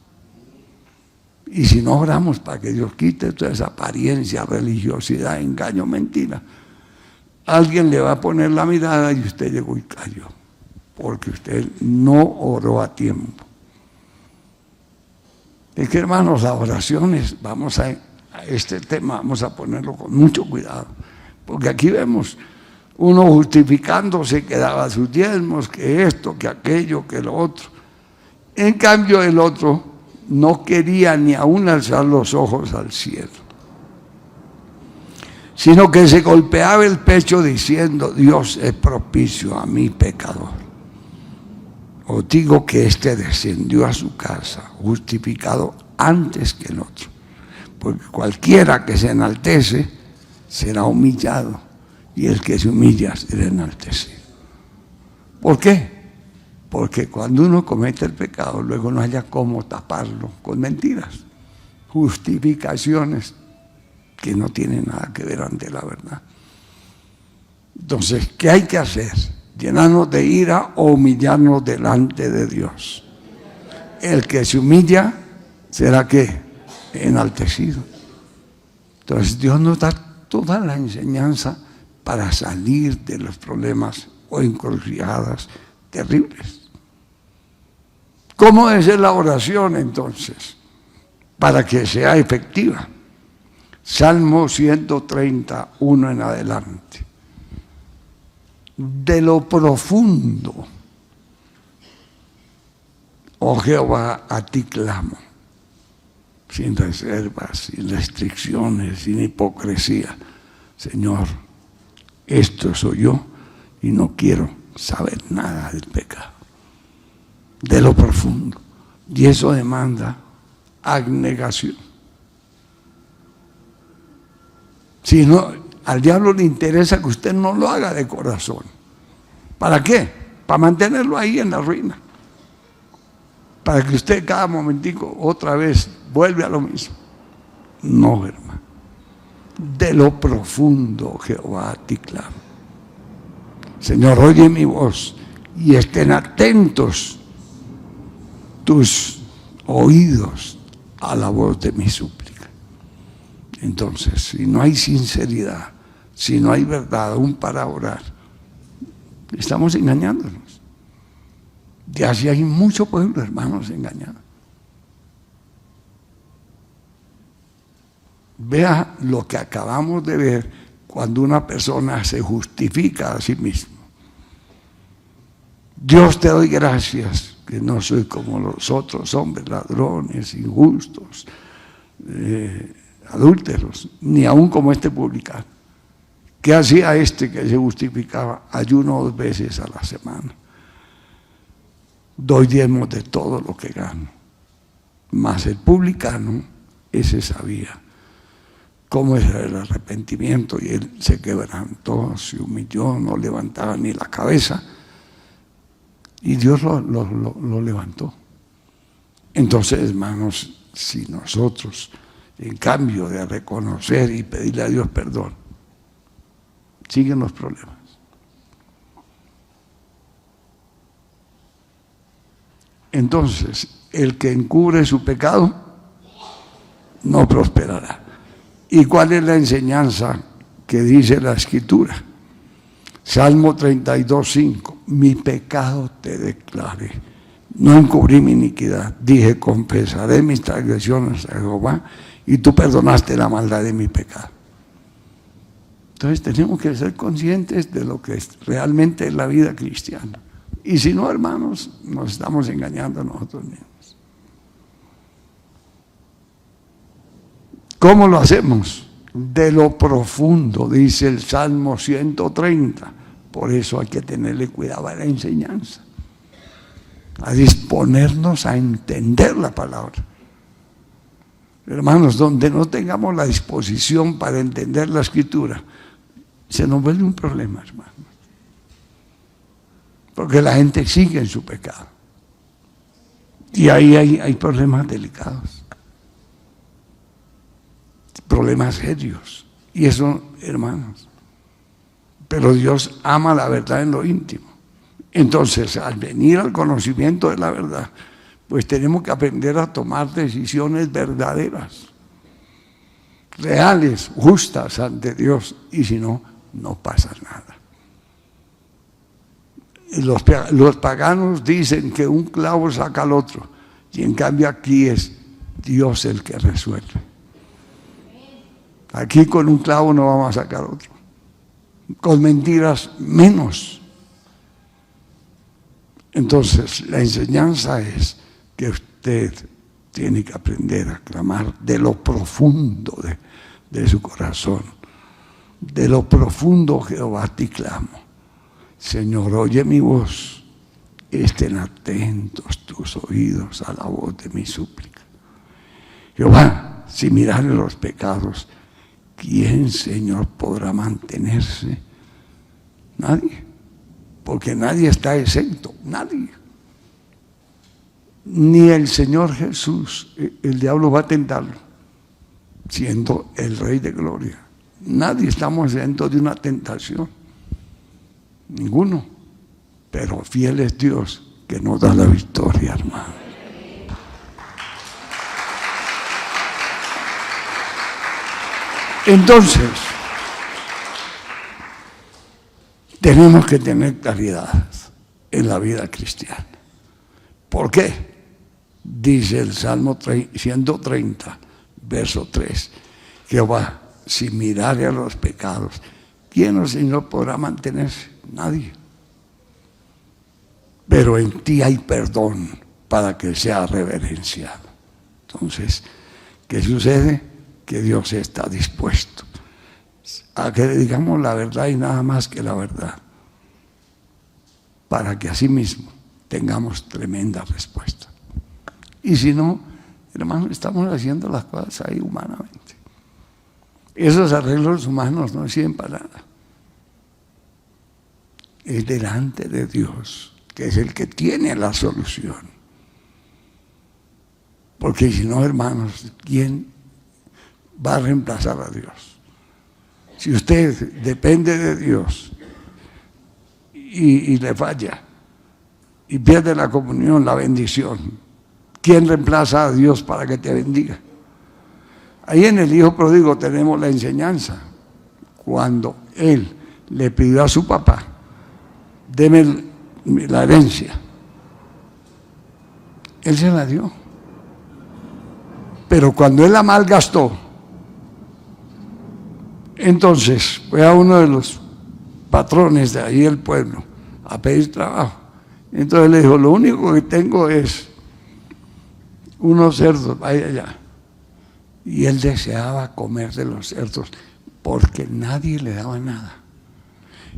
Y si no oramos para que Dios quite toda esa apariencia, religiosidad, engaño, mentira, alguien le va a poner la mirada y usted llegó y cayó, porque usted no oró a tiempo. Es que, hermanos, las oraciones, vamos a este tema, vamos a ponerlo con mucho cuidado. Porque aquí vemos uno justificándose que daba sus diezmos, que esto, que aquello, que lo otro. En cambio el otro no quería ni aún alzar los ojos al cielo, sino que se golpeaba el pecho diciendo: Dios es propicio a mi pecador. Os digo que éste descendió a su casa justificado antes que el otro. Porque cualquiera que se enaltece será humillado, y el que se humilla será enaltecido. ¿Por qué? Porque cuando uno comete el pecado, luego no haya cómo taparlo con mentiras, justificaciones que no tienen nada que ver ante la verdad. Entonces, ¿qué hay que hacer? ¿Llenarnos de ira o humillarnos delante de Dios? El que se humilla será ¿qué? Enaltecido. Entonces Dios nos da toda la enseñanza para salir de los problemas o encrucijadas terribles. ¿Cómo debe ser la oración entonces? Para que sea efectiva. Salmo 131 en adelante. De lo profundo, oh Jehová, a ti clamo, sin reservas, sin restricciones, sin hipocresía. Señor, esto soy yo y no quiero saber nada del pecado. De lo profundo. Y eso demanda abnegación. Si no, al diablo le interesa que usted no lo haga de corazón. ¿Para qué? Para mantenerlo ahí en la ruina. Para que usted cada momentico otra vez vuelve a lo mismo. No, hermano. De lo profundo, Jehová, a ti clamo. Señor, oye mi voz y estén atentos tus oídos a la voz de mi súplica. Entonces, si no hay sinceridad, si no hay verdad aún para orar, estamos engañándonos. Y así hay mucho pueblo, hermanos, engañado. Vea lo que acabamos de ver cuando una persona se justifica a sí mismo. Dios, te doy gracias que no soy como los otros hombres, ladrones, injustos, adúlteros, ni aún como este publicano. ¿Qué hacía este que se justificaba? Ayuno 2 veces a la semana. doy diezmos de todo lo que gano. Mas el publicano, ese sabía cómo era el arrepentimiento, y él se quebrantó, se humilló, no levantaba ni la cabeza, y Dios lo levantó. Entonces, hermanos, si nosotros, en cambio de reconocer y pedirle a Dios perdón, siguen los problemas. Entonces, el que encubre su pecado no prosperará. ¿Y cuál es la enseñanza que dice la Escritura? Salmo 32:5. Mi pecado te declaré, no encubrí mi iniquidad. Dije, confesaré mis transgresiones a Jehová, y tú perdonaste la maldad de mi pecado. Entonces tenemos que ser conscientes de lo que realmente es la vida cristiana. Y si no, hermanos, nos estamos engañando a nosotros mismos. ¿Cómo lo hacemos? De lo profundo, dice el Salmo 130. Por eso hay que tenerle cuidado a la enseñanza, a disponernos a entender la palabra. Hermanos, donde no tengamos la disposición para entender la Escritura, se nos vuelve un problema, hermanos. Porque la gente sigue en su pecado. Y ahí hay problemas delicados, problemas serios. Y eso, hermanos. Pero Dios ama la verdad en lo íntimo. Entonces, al venir al conocimiento de la verdad, pues tenemos que aprender a tomar decisiones verdaderas, reales, justas ante Dios. Y si no, no pasa nada. Los paganos dicen que un clavo saca al otro, y en cambio aquí es Dios el que resuelve. Aquí con un clavo no vamos a sacar otro, con mentiras menos. Entonces la enseñanza es que usted tiene que aprender a clamar de lo profundo de su corazón. De lo profundo, Jehová, te clamo. Señor, oye mi voz, estén atentos tus oídos a la voz de mi súplica. Jehová, si mirare los pecados, ¿quién, Señor, podrá mantenerse? Nadie, porque nadie está exento, nadie. Ni el Señor Jesús, el diablo va a tentarlo, siendo el Rey de Gloria. Nadie estamos exentos de una tentación. Ninguno, pero fiel es Dios que nos da la victoria, hermano. Entonces, tenemos que tener claridad en la vida cristiana. ¿Por qué? Dice el Salmo 130, verso 3, Jehová, si mirare a los pecados, ¿quién, oh Señor, podrá mantenerse? Nadie. Pero en ti hay perdón para que sea reverenciado. Entonces, ¿qué sucede? Que Dios está dispuesto a que le digamos la verdad y nada más que la verdad, para que así mismo tengamos tremenda respuesta. Y si no, hermanos, estamos haciendo las cosas ahí humanamente. Esos arreglos humanos no sirven para nada. Es delante de Dios, que es el que tiene la solución. Porque si no, hermanos, ¿quién va a reemplazar a Dios? Si usted depende de Dios y le falla y pierde la comunión, la bendición, ¿quién reemplaza a Dios para que te bendiga? Ahí en el hijo pródigo tenemos la enseñanza. Cuando él le pidió a su papá, deme la herencia, él se la dio. Pero cuando él la malgastó, entonces fue a uno de los patrones de ahí del pueblo a pedir trabajo. Entonces le dijo, lo único que tengo es unos cerdos, vaya allá. Y él deseaba comer de los cerdos porque nadie le daba nada.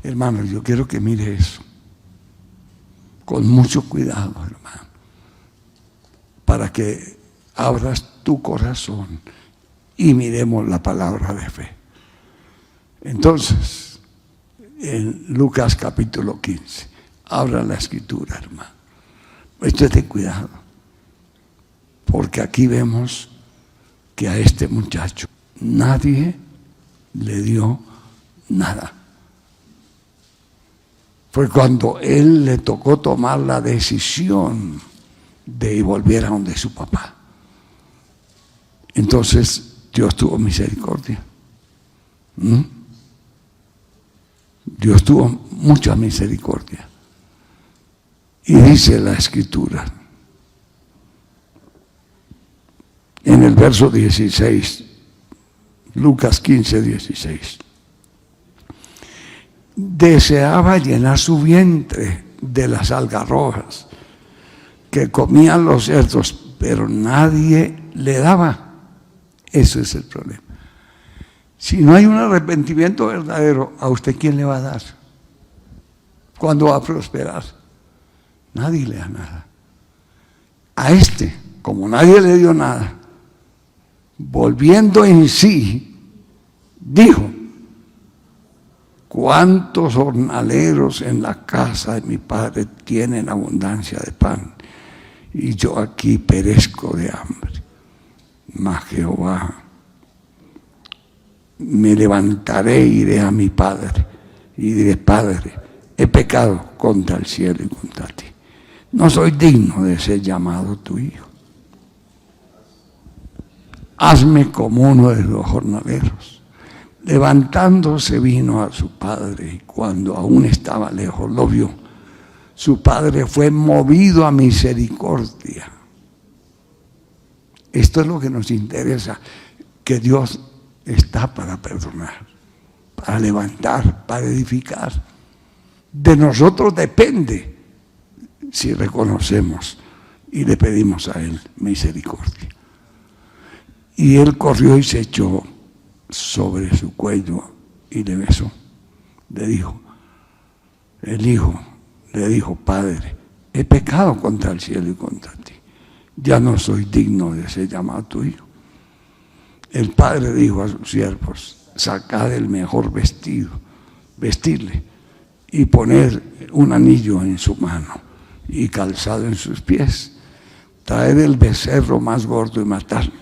Hermanos, yo quiero que mire eso. con mucho cuidado, hermano, para que abras tu corazón y miremos la palabra de fe. Entonces, en Lucas capítulo 15, abra la escritura, hermano. Esto es de cuidado, porque aquí vemos que a este muchacho nadie le dio nada. Fue cuando él le tocó tomar la decisión de volver a donde su papá. Entonces Dios tuvo misericordia. Dios tuvo mucha misericordia. Y dice la escritura, en el verso 16, Lucas 15, 16. Deseaba llenar su vientre de las algarrobas que comían los cerdos, pero nadie le daba. Eso es el problema. Si no hay un arrepentimiento verdadero, ¿a usted quién le va a dar? ¿Cuándo va a prosperar? Nadie le da nada. A este, como nadie le dio nada, volviendo en sí, dijo: ¿cuántos jornaleros en la casa de mi padre tienen abundancia de pan? Y yo aquí perezco de hambre. Mas Jehová, me levantaré e iré a mi padre y diré: Padre, he pecado contra el cielo y contra ti. No soy digno de ser llamado tu hijo. Hazme como uno de los jornaleros. Levantándose vino a su padre, y cuando aún estaba lejos lo vio. Su padre fue movido a misericordia. Esto es lo que nos interesa, que Dios está para perdonar, para levantar, para edificar. De nosotros depende si reconocemos y le pedimos a Él misericordia. Y él corrió y se echó sobre su cuello y le besó. Le dijo, el hijo le dijo: Padre, he pecado contra el cielo y contra ti. Ya no soy digno de ser llamado tu hijo. El padre dijo a sus siervos: sacad el mejor vestido, vestirle y poner un anillo en su mano y calzado en sus pies. Traed el becerro más gordo y matadlo,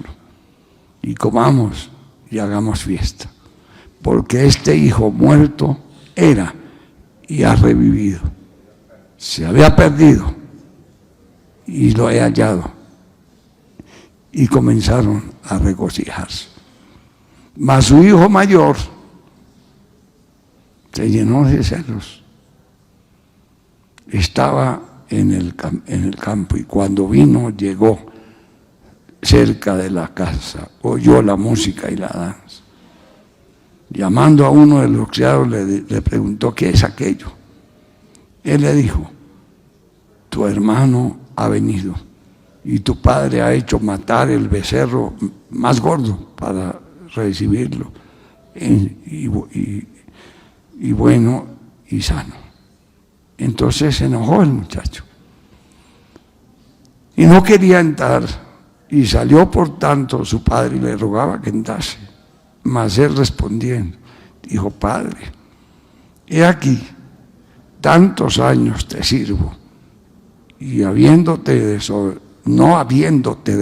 y comamos y hagamos fiesta, porque este hijo muerto era y ha revivido. Se había perdido y lo he hallado. Y comenzaron a regocijarse. Mas su hijo mayor se llenó de celos. Estaba en el campo, y cuando vino, llegó cerca de la casa, oyó la música y la danza. Llamando a uno de los criados, le preguntó: ¿qué es aquello? Él le dijo: tu hermano ha venido y tu padre ha hecho matar el becerro más gordo para recibirlo, y bueno y sano. Entonces se enojó el muchacho y no quería entrar, y salió por tanto su padre y le rogaba que entrase. Mas él respondiendo dijo: Padre, he aquí, tantos años te sirvo, y no habiéndote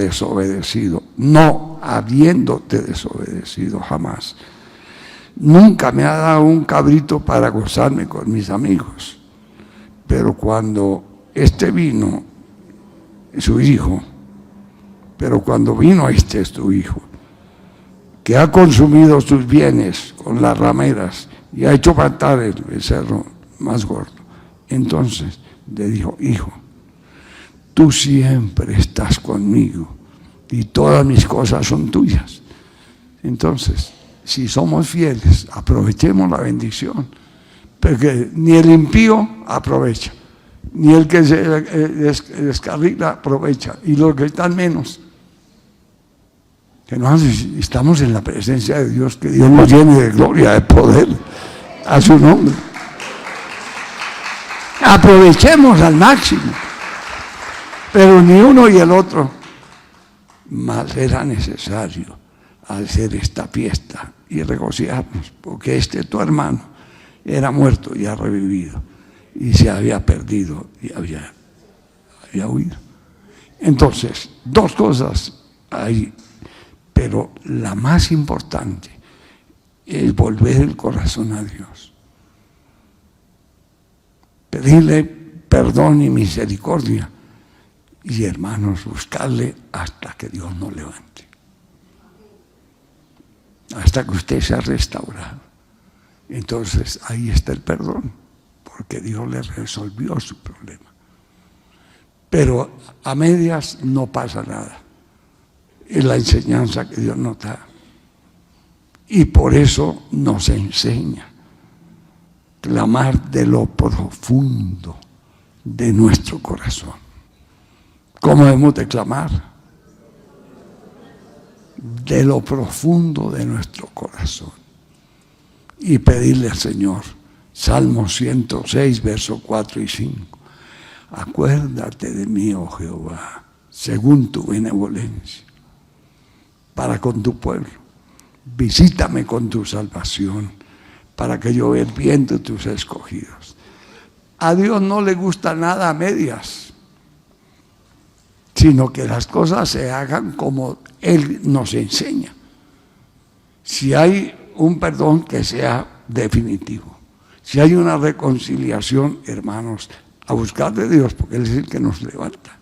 desobedecido jamás, nunca me ha dado un cabrito para gozarme con mis amigos. Pero cuando vino su hijo, tu hijo, que ha consumido sus bienes con las rameras y ha hecho matar el becerro más gordo, entonces le dijo: Hijo, tú siempre estás conmigo y todas mis cosas son tuyas. Entonces, si somos fieles, aprovechemos la bendición, porque ni el impío aprovecha, ni el que se descarrila aprovecha, y los que están menos. Que estamos en la presencia de Dios, que Dios nos llene de gloria, de poder a su nombre. Aprovechemos al máximo. Pero ni uno y el otro. Mas era necesario hacer esta fiesta y regocijarnos, porque tu hermano era muerto y ha revivido, y se había perdido y había huido. Entonces, dos cosas hay, pero la más importante es volver el corazón a Dios. Pedirle perdón y misericordia. Y hermanos, buscarle hasta que Dios nos levante. Hasta que usted sea restaurado. Entonces ahí está el perdón, porque Dios le resolvió su problema. Pero a medias no pasa nada. Es la enseñanza que Dios nos da. Y por eso nos enseña clamar de lo profundo de nuestro corazón. ¿Cómo debemos de clamar? De lo profundo de nuestro corazón. Y pedirle al Señor, Salmo 106, versos 4 y 5. Acuérdate de mí, oh Jehová, según tu benevolencia, para con tu pueblo. Visítame con tu salvación, para que yo vea el bien de tus escogidos. A Dios no le gusta nada a medias, sino que las cosas se hagan como Él nos enseña. Si hay un perdón, que sea definitivo. Si hay una reconciliación, hermanos, a buscar de Dios, porque Él es el que nos levanta.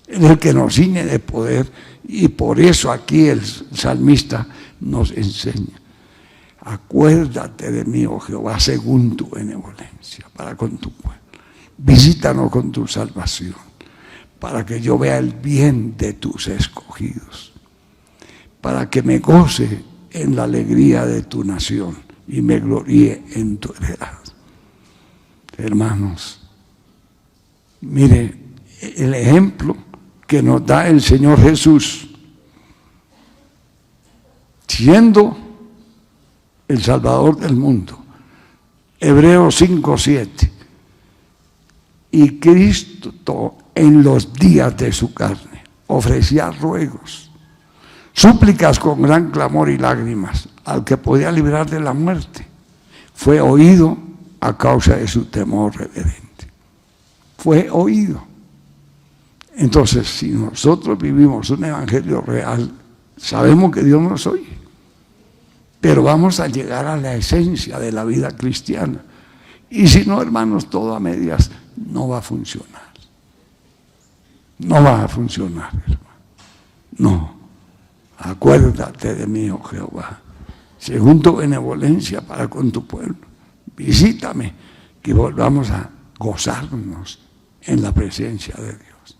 Él es el que nos ciñe de poder, y por eso aquí el salmista nos enseña. Acuérdate de mí, oh Jehová, según tu benevolencia, para con tu pueblo. Visítanos con tu salvación, para que yo vea el bien de tus escogidos, para que me goce en la alegría de tu nación y me gloríe en tu heredad. Hermanos, mire el ejemplo que nos da el Señor Jesús, siendo el Salvador del mundo. Hebreos 5:7. Y Cristo en los días de su carne ofrecía ruegos, súplicas con gran clamor y lágrimas al que podía librar de la muerte. Fue oído a causa de su temor reverente. Fue oído. Entonces, si nosotros vivimos un evangelio real, sabemos que Dios nos oye, pero vamos a llegar a la esencia de la vida cristiana. Y si no, hermanos, todo a medias no va a funcionar. No va a funcionar, hermano. No. Acuérdate de mí, oh Jehová, según tu benevolencia para con tu pueblo. Visítame, que volvamos a gozarnos en la presencia de Dios.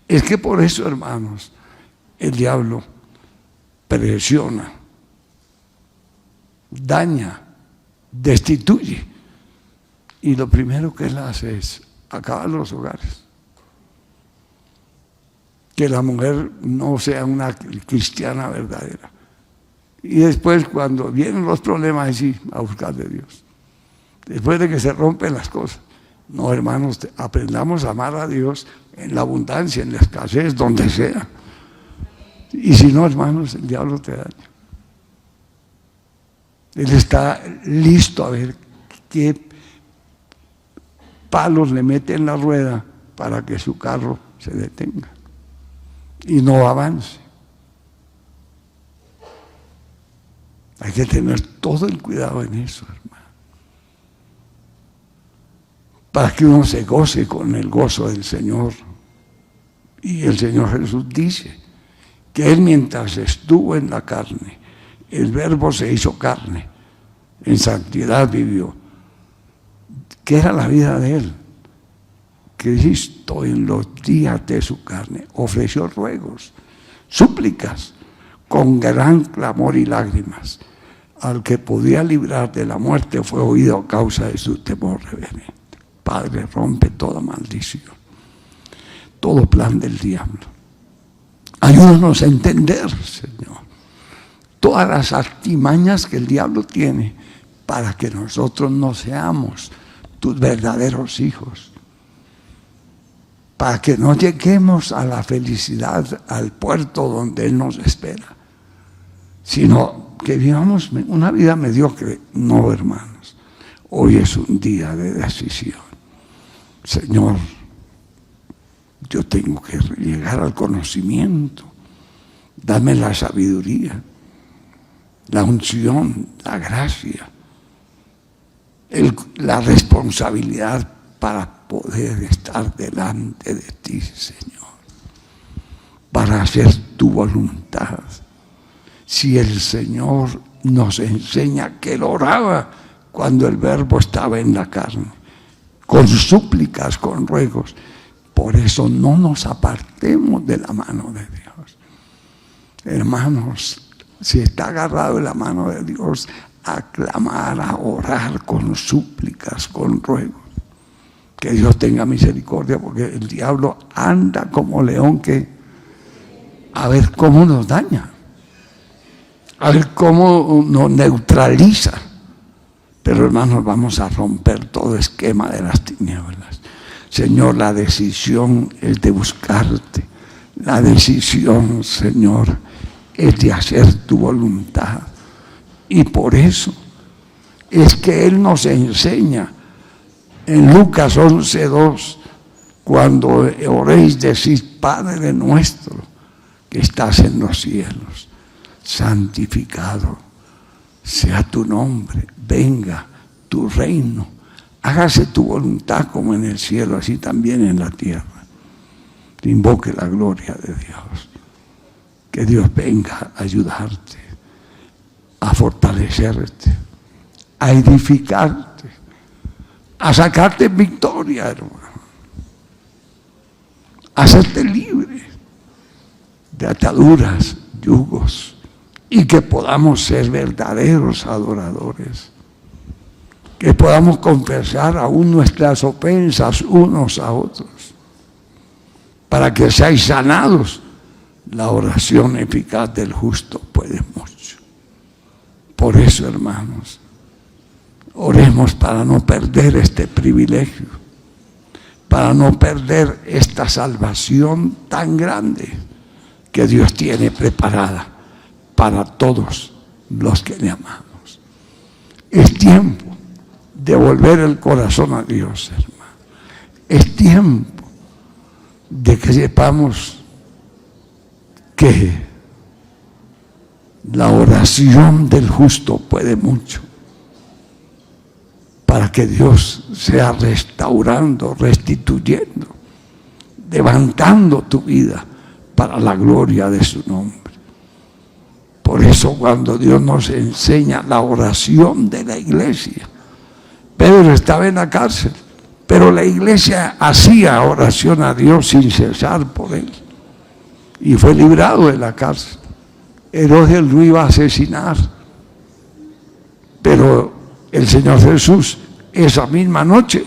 Es que por eso, hermanos, el diablo presiona, daña, destituye. Y lo primero que él hace es acabar los hogares. Que la mujer no sea una cristiana verdadera. Y después, cuando vienen los problemas, sí, a buscar de Dios. Después de que se rompen las cosas. No, hermanos, aprendamos a amar a Dios en la abundancia, en la escasez, donde sea. Y si no, hermanos, el diablo te daña. Él está listo a ver qué palos le mete en la rueda para que su carro se detenga y no avance. Hay que tener todo el cuidado en eso, hermano, para que uno se goce con el gozo del Señor. Y el Señor Jesús dice que Él, mientras estuvo en la carne, el Verbo se hizo carne, en santidad vivió. ¿Qué era la vida de Él? Cristo en los días de su carne ofreció ruegos, súplicas, con gran clamor y lágrimas. Al que podía librar de la muerte fue oído a causa de su temor reverente. Padre, rompe toda maldición, todo plan del diablo. Ayúdanos a entender, Señor, todas las artimañas que el diablo tiene para que nosotros no seamos tus verdaderos hijos, para que no lleguemos a la felicidad, al puerto donde Él nos espera, sino que vivamos una vida mediocre. No, hermanos, hoy es un día de decisión. Señor, yo tengo que llegar al conocimiento, dame la sabiduría, la unción, la gracia, la responsabilidad para poder estar delante de ti, Señor, para hacer tu voluntad. Si el Señor nos enseña que Él oraba cuando el Verbo estaba en la carne, con súplicas, con ruegos, por eso no nos apartemos de la mano de Dios. Hermanos, si está agarrado en la mano de Dios, a clamar, a orar con súplicas, con ruegos. Que Dios tenga misericordia, porque el diablo anda como león que a ver cómo nos daña, a ver cómo nos neutraliza. Pero hermanos, vamos a romper todo esquema de las tinieblas. Señor, la decisión es de buscarte. La decisión, Señor, es de hacer tu voluntad. Y por eso es que Él nos enseña en Lucas 11:2, cuando oréis, decís: Padre nuestro que estás en los cielos, santificado sea tu nombre, venga tu reino, hágase tu voluntad como en el cielo, así también en la tierra. Invoque la gloria de Dios. Que Dios venga a ayudarte, a fortalecerte, a edificarte, a sacarte en victoria, hermano, a hacerte libre de ataduras, yugos, y que podamos ser verdaderos adoradores, que podamos confesar aún nuestras ofensas unos a otros, para que seáis sanados. La oración eficaz del justo puede mucho. Por eso, hermanos, oremos para no perder este privilegio, para no perder esta salvación tan grande que Dios tiene preparada para todos los que le amamos. Es tiempo de volver el corazón a Dios, hermano. Es tiempo de que sepamos que la oración del justo puede mucho, para que Dios sea restaurando, restituyendo, levantando tu vida para la gloria de su nombre. Por eso cuando Dios nos enseña la oración de la iglesia, Pedro estaba en la cárcel, pero la iglesia hacía oración a Dios sin cesar por él, y fue librado de la cárcel. Herodes lo iba a asesinar, pero el Señor Jesús, esa misma noche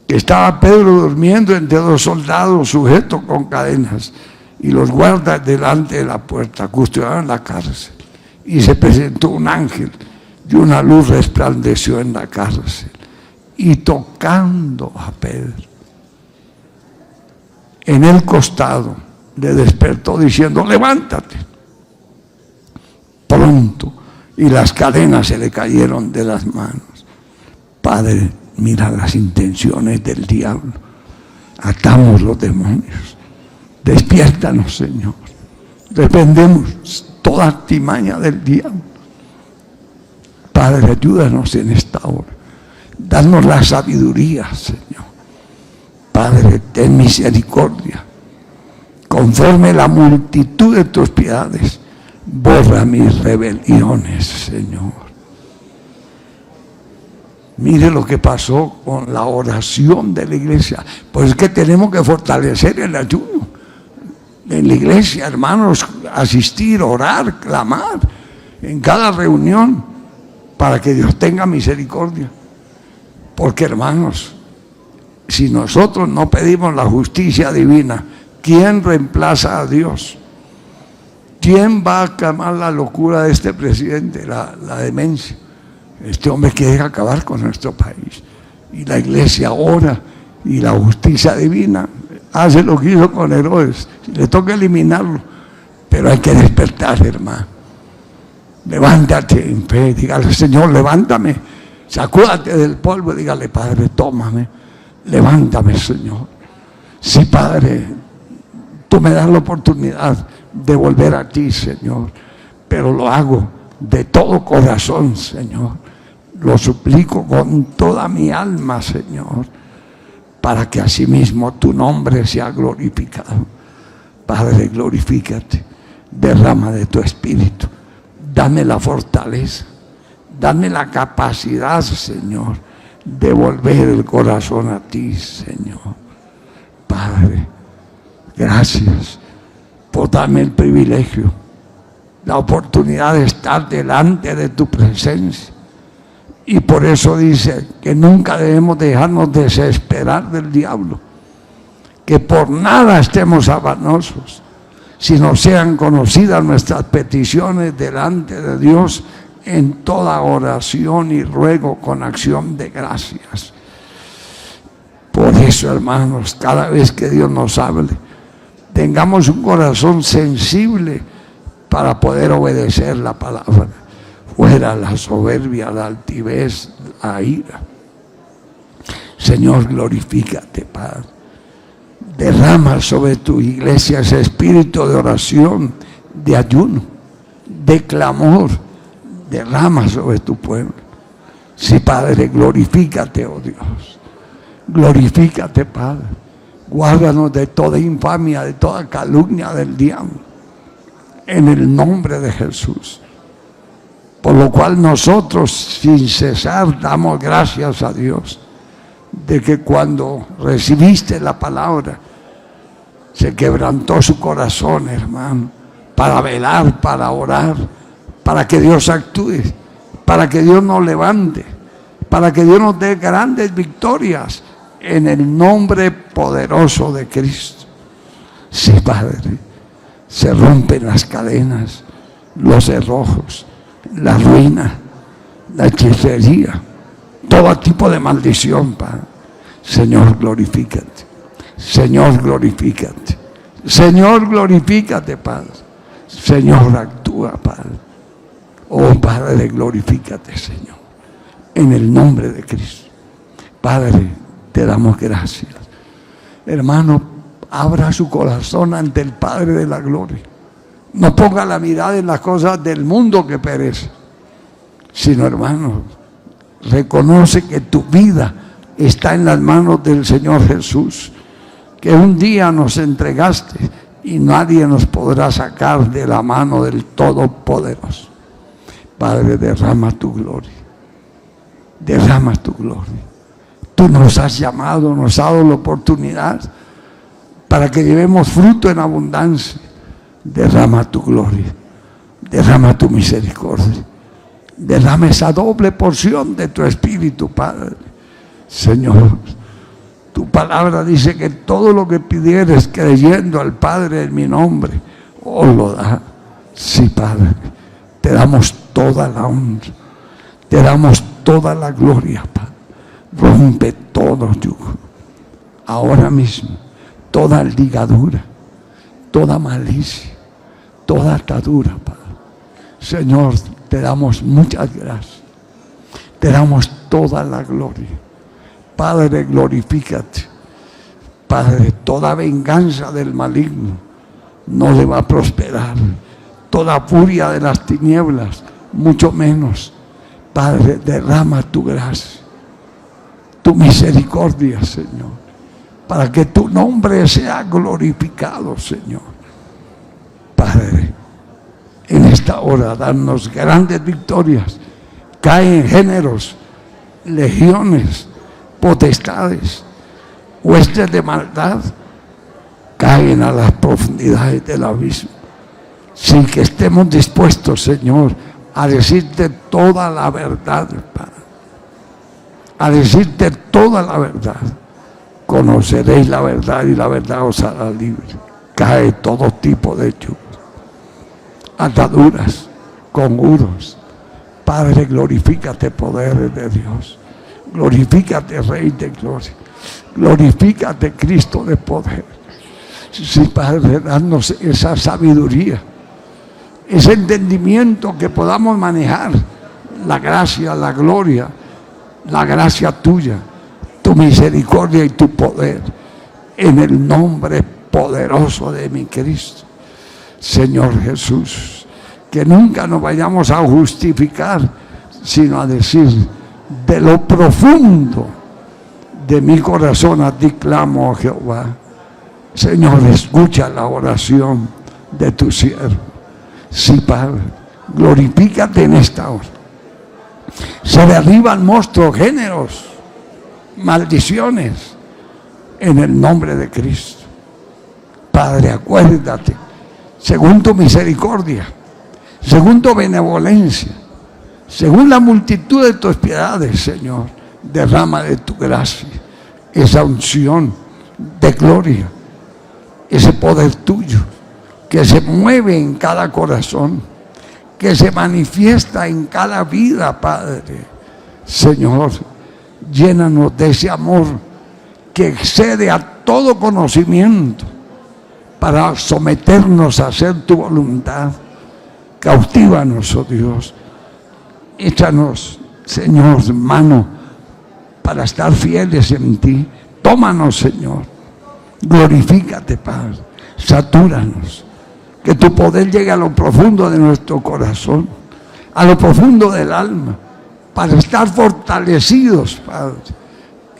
que estaba Pedro durmiendo entre dos soldados sujetos con cadenas, y los guardas delante de la puerta custodiaban la cárcel, y se presentó un ángel y una luz resplandeció en la cárcel, y tocando a Pedro en el costado, le despertó diciendo: levántate. Pronto, y las cadenas se le cayeron de las manos. Padre, mira las intenciones del diablo, atamos los demonios. Despiértanos, Señor. Reprendemos toda artimaña del diablo. Padre, ayúdanos en esta hora. Danos la sabiduría, Señor. Padre, ten misericordia. Conforme la multitud de tus piedades, borra mis rebeliones, Señor. Mire lo que pasó con la oración de la iglesia. Pues es que tenemos que fortalecer el ayuno en la iglesia, hermanos, asistir, orar, clamar en cada reunión para que Dios tenga misericordia. Porque, hermanos, si nosotros no pedimos la justicia divina, ¿quién reemplaza a Dios? ¿Quién va a calmar la locura de este presidente, la demencia? Este hombre quiere acabar con nuestro país. y la iglesia ora, y la justicia divina hace lo que hizo con Herodes. Le toca eliminarlo, pero hay que despertar, hermano. Levántate en fe, dígale: Señor, levántame, sacúdate del polvo, dígale: Padre, tómame, levántame, Señor. Sí, Padre, tú me das la oportunidad de volver a ti, Señor, pero lo hago de todo corazón, Señor. Lo suplico con toda mi alma, Señor, para que asimismo tu nombre sea glorificado. Padre, glorifícate, derrama de tu espíritu, dame la fortaleza, dame la capacidad, Señor, de volver el corazón a ti, Señor. Padre, gracias por darme el privilegio, la oportunidad de estar delante de tu presencia. Y por eso dice que nunca debemos dejarnos desesperar del diablo, que por nada estemos afanosos, sino sean conocidas nuestras peticiones delante de Dios en toda oración y ruego con acción de gracias. Por eso, hermanos, cada vez que Dios nos hable, tengamos un corazón sensible para poder obedecer la palabra. Fuera la soberbia, la altivez, la ira. Señor, glorifícate, Padre. Derrama sobre tu iglesia ese espíritu de oración, de ayuno, de clamor. Derrama sobre tu pueblo. Sí, Padre, glorifícate, oh Dios. Glorifícate, Padre. Guárdanos de toda infamia, de toda calumnia del diablo. En el nombre de Jesús. Por lo cual nosotros sin cesar damos gracias a Dios de que cuando recibiste la palabra se quebrantó su corazón, hermano, para velar, para orar, para que Dios actúe, para que Dios nos levante, para que Dios nos dé grandes victorias en el nombre poderoso de Cristo. Sí, Padre, se rompen las cadenas, los cerrojos, la ruina, la hechicería, todo tipo de maldición, Padre. Señor, glorifícate. Señor, glorifícate. Señor, glorifícate, Padre. Señor, actúa, Padre. Oh, Padre, glorifícate, Señor. En el nombre de Cristo. Padre, te damos gracias. Hermano, abra su corazón ante el Padre de la gloria. No ponga la mirada en las cosas del mundo que perece, sino, hermano, reconoce que tu vida está en las manos del Señor Jesús, que un día nos entregaste y nadie nos podrá sacar de la mano del Todopoderoso. Padre, derrama tu gloria, derrama tu gloria. Tú nos has llamado, nos has dado la oportunidad para que llevemos fruto en abundancia. Derrama tu gloria, derrama tu misericordia, derrama esa doble porción de tu espíritu, Padre. Señor, tu palabra dice que todo lo que pidieres creyendo al Padre en mi nombre, os lo da. Sí, Padre, te damos toda la honra, te damos toda la gloria, Padre. Rompe todo yugo, ahora mismo, toda ligadura, toda malicia, toda atadura, Padre. Señor, te damos muchas gracias, te damos toda la gloria. Padre, glorifícate. Padre, toda venganza del maligno no le va a prosperar, toda furia de las tinieblas, mucho menos. Padre, derrama tu gracia, tu misericordia, Señor, para que tu nombre sea glorificado, Señor. Padre, en esta hora danos grandes victorias. Caen géneros, legiones, potestades, huestes de maldad, caen a las profundidades del abismo. Sin que estemos dispuestos, Señor, a decirte toda la verdad, Padre. A decirte toda la verdad. Conoceréis la verdad y la verdad os hará libre. Cae todo tipo de yugos, ataduras, conjuros. Padre, glorifícate, poder de Dios. Glorifícate, Rey de gloria. Glorifícate, Cristo de poder. Sí, Padre, danos esa sabiduría, ese entendimiento que podamos manejar la gracia, la gloria, la gracia tuya, tu misericordia y tu poder, en el nombre poderoso de mi Cristo. Señor Jesús, que nunca nos vayamos a justificar, sino a decir, de lo profundo de mi corazón a ti clamo, oh Jehová. Señor, escucha la oración de tu siervo. Sí, Padre, glorifícate en esta hora. Se derriban monstruos, géneros, maldiciones, en el nombre de Cristo. Padre, acuérdate, según tu misericordia, según tu benevolencia, según la multitud de tus piedades, Señor, derrama de tu gracia esa unción de gloria, ese poder tuyo que se mueve en cada corazón, que se manifiesta en cada vida, Padre. Señor, llénanos de ese amor que excede a todo conocimiento para someternos a hacer tu voluntad. Cautívanos, oh Dios. Échanos, Señor, mano para estar fieles en ti. Tómanos, Señor. Glorifícate, Padre. Satúranos. Que tu poder llegue a lo profundo de nuestro corazón, a lo profundo del alma, para estar fortalecidos, Padre,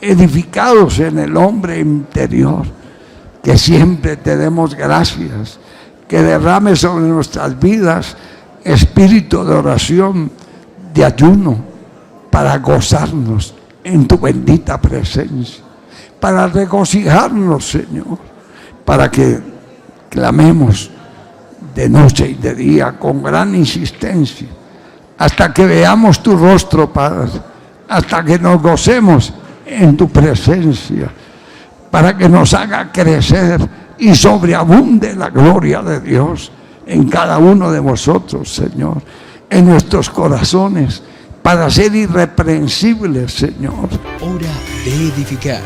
edificados en el hombre interior. Que siempre te demos gracias, que derrame sobre nuestras vidas espíritu de oración, de ayuno, para gozarnos en tu bendita presencia, para regocijarnos, Señor, para que clamemos de noche y de día con gran insistencia, hasta que veamos tu rostro, Padre, hasta que nos gocemos en tu presencia, para que nos haga crecer y sobreabunde la gloria de Dios en cada uno de vosotros, Señor, en nuestros corazones, para ser irreprensibles, Señor. Hora de edificar,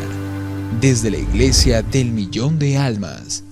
desde la Iglesia del Millón de Almas.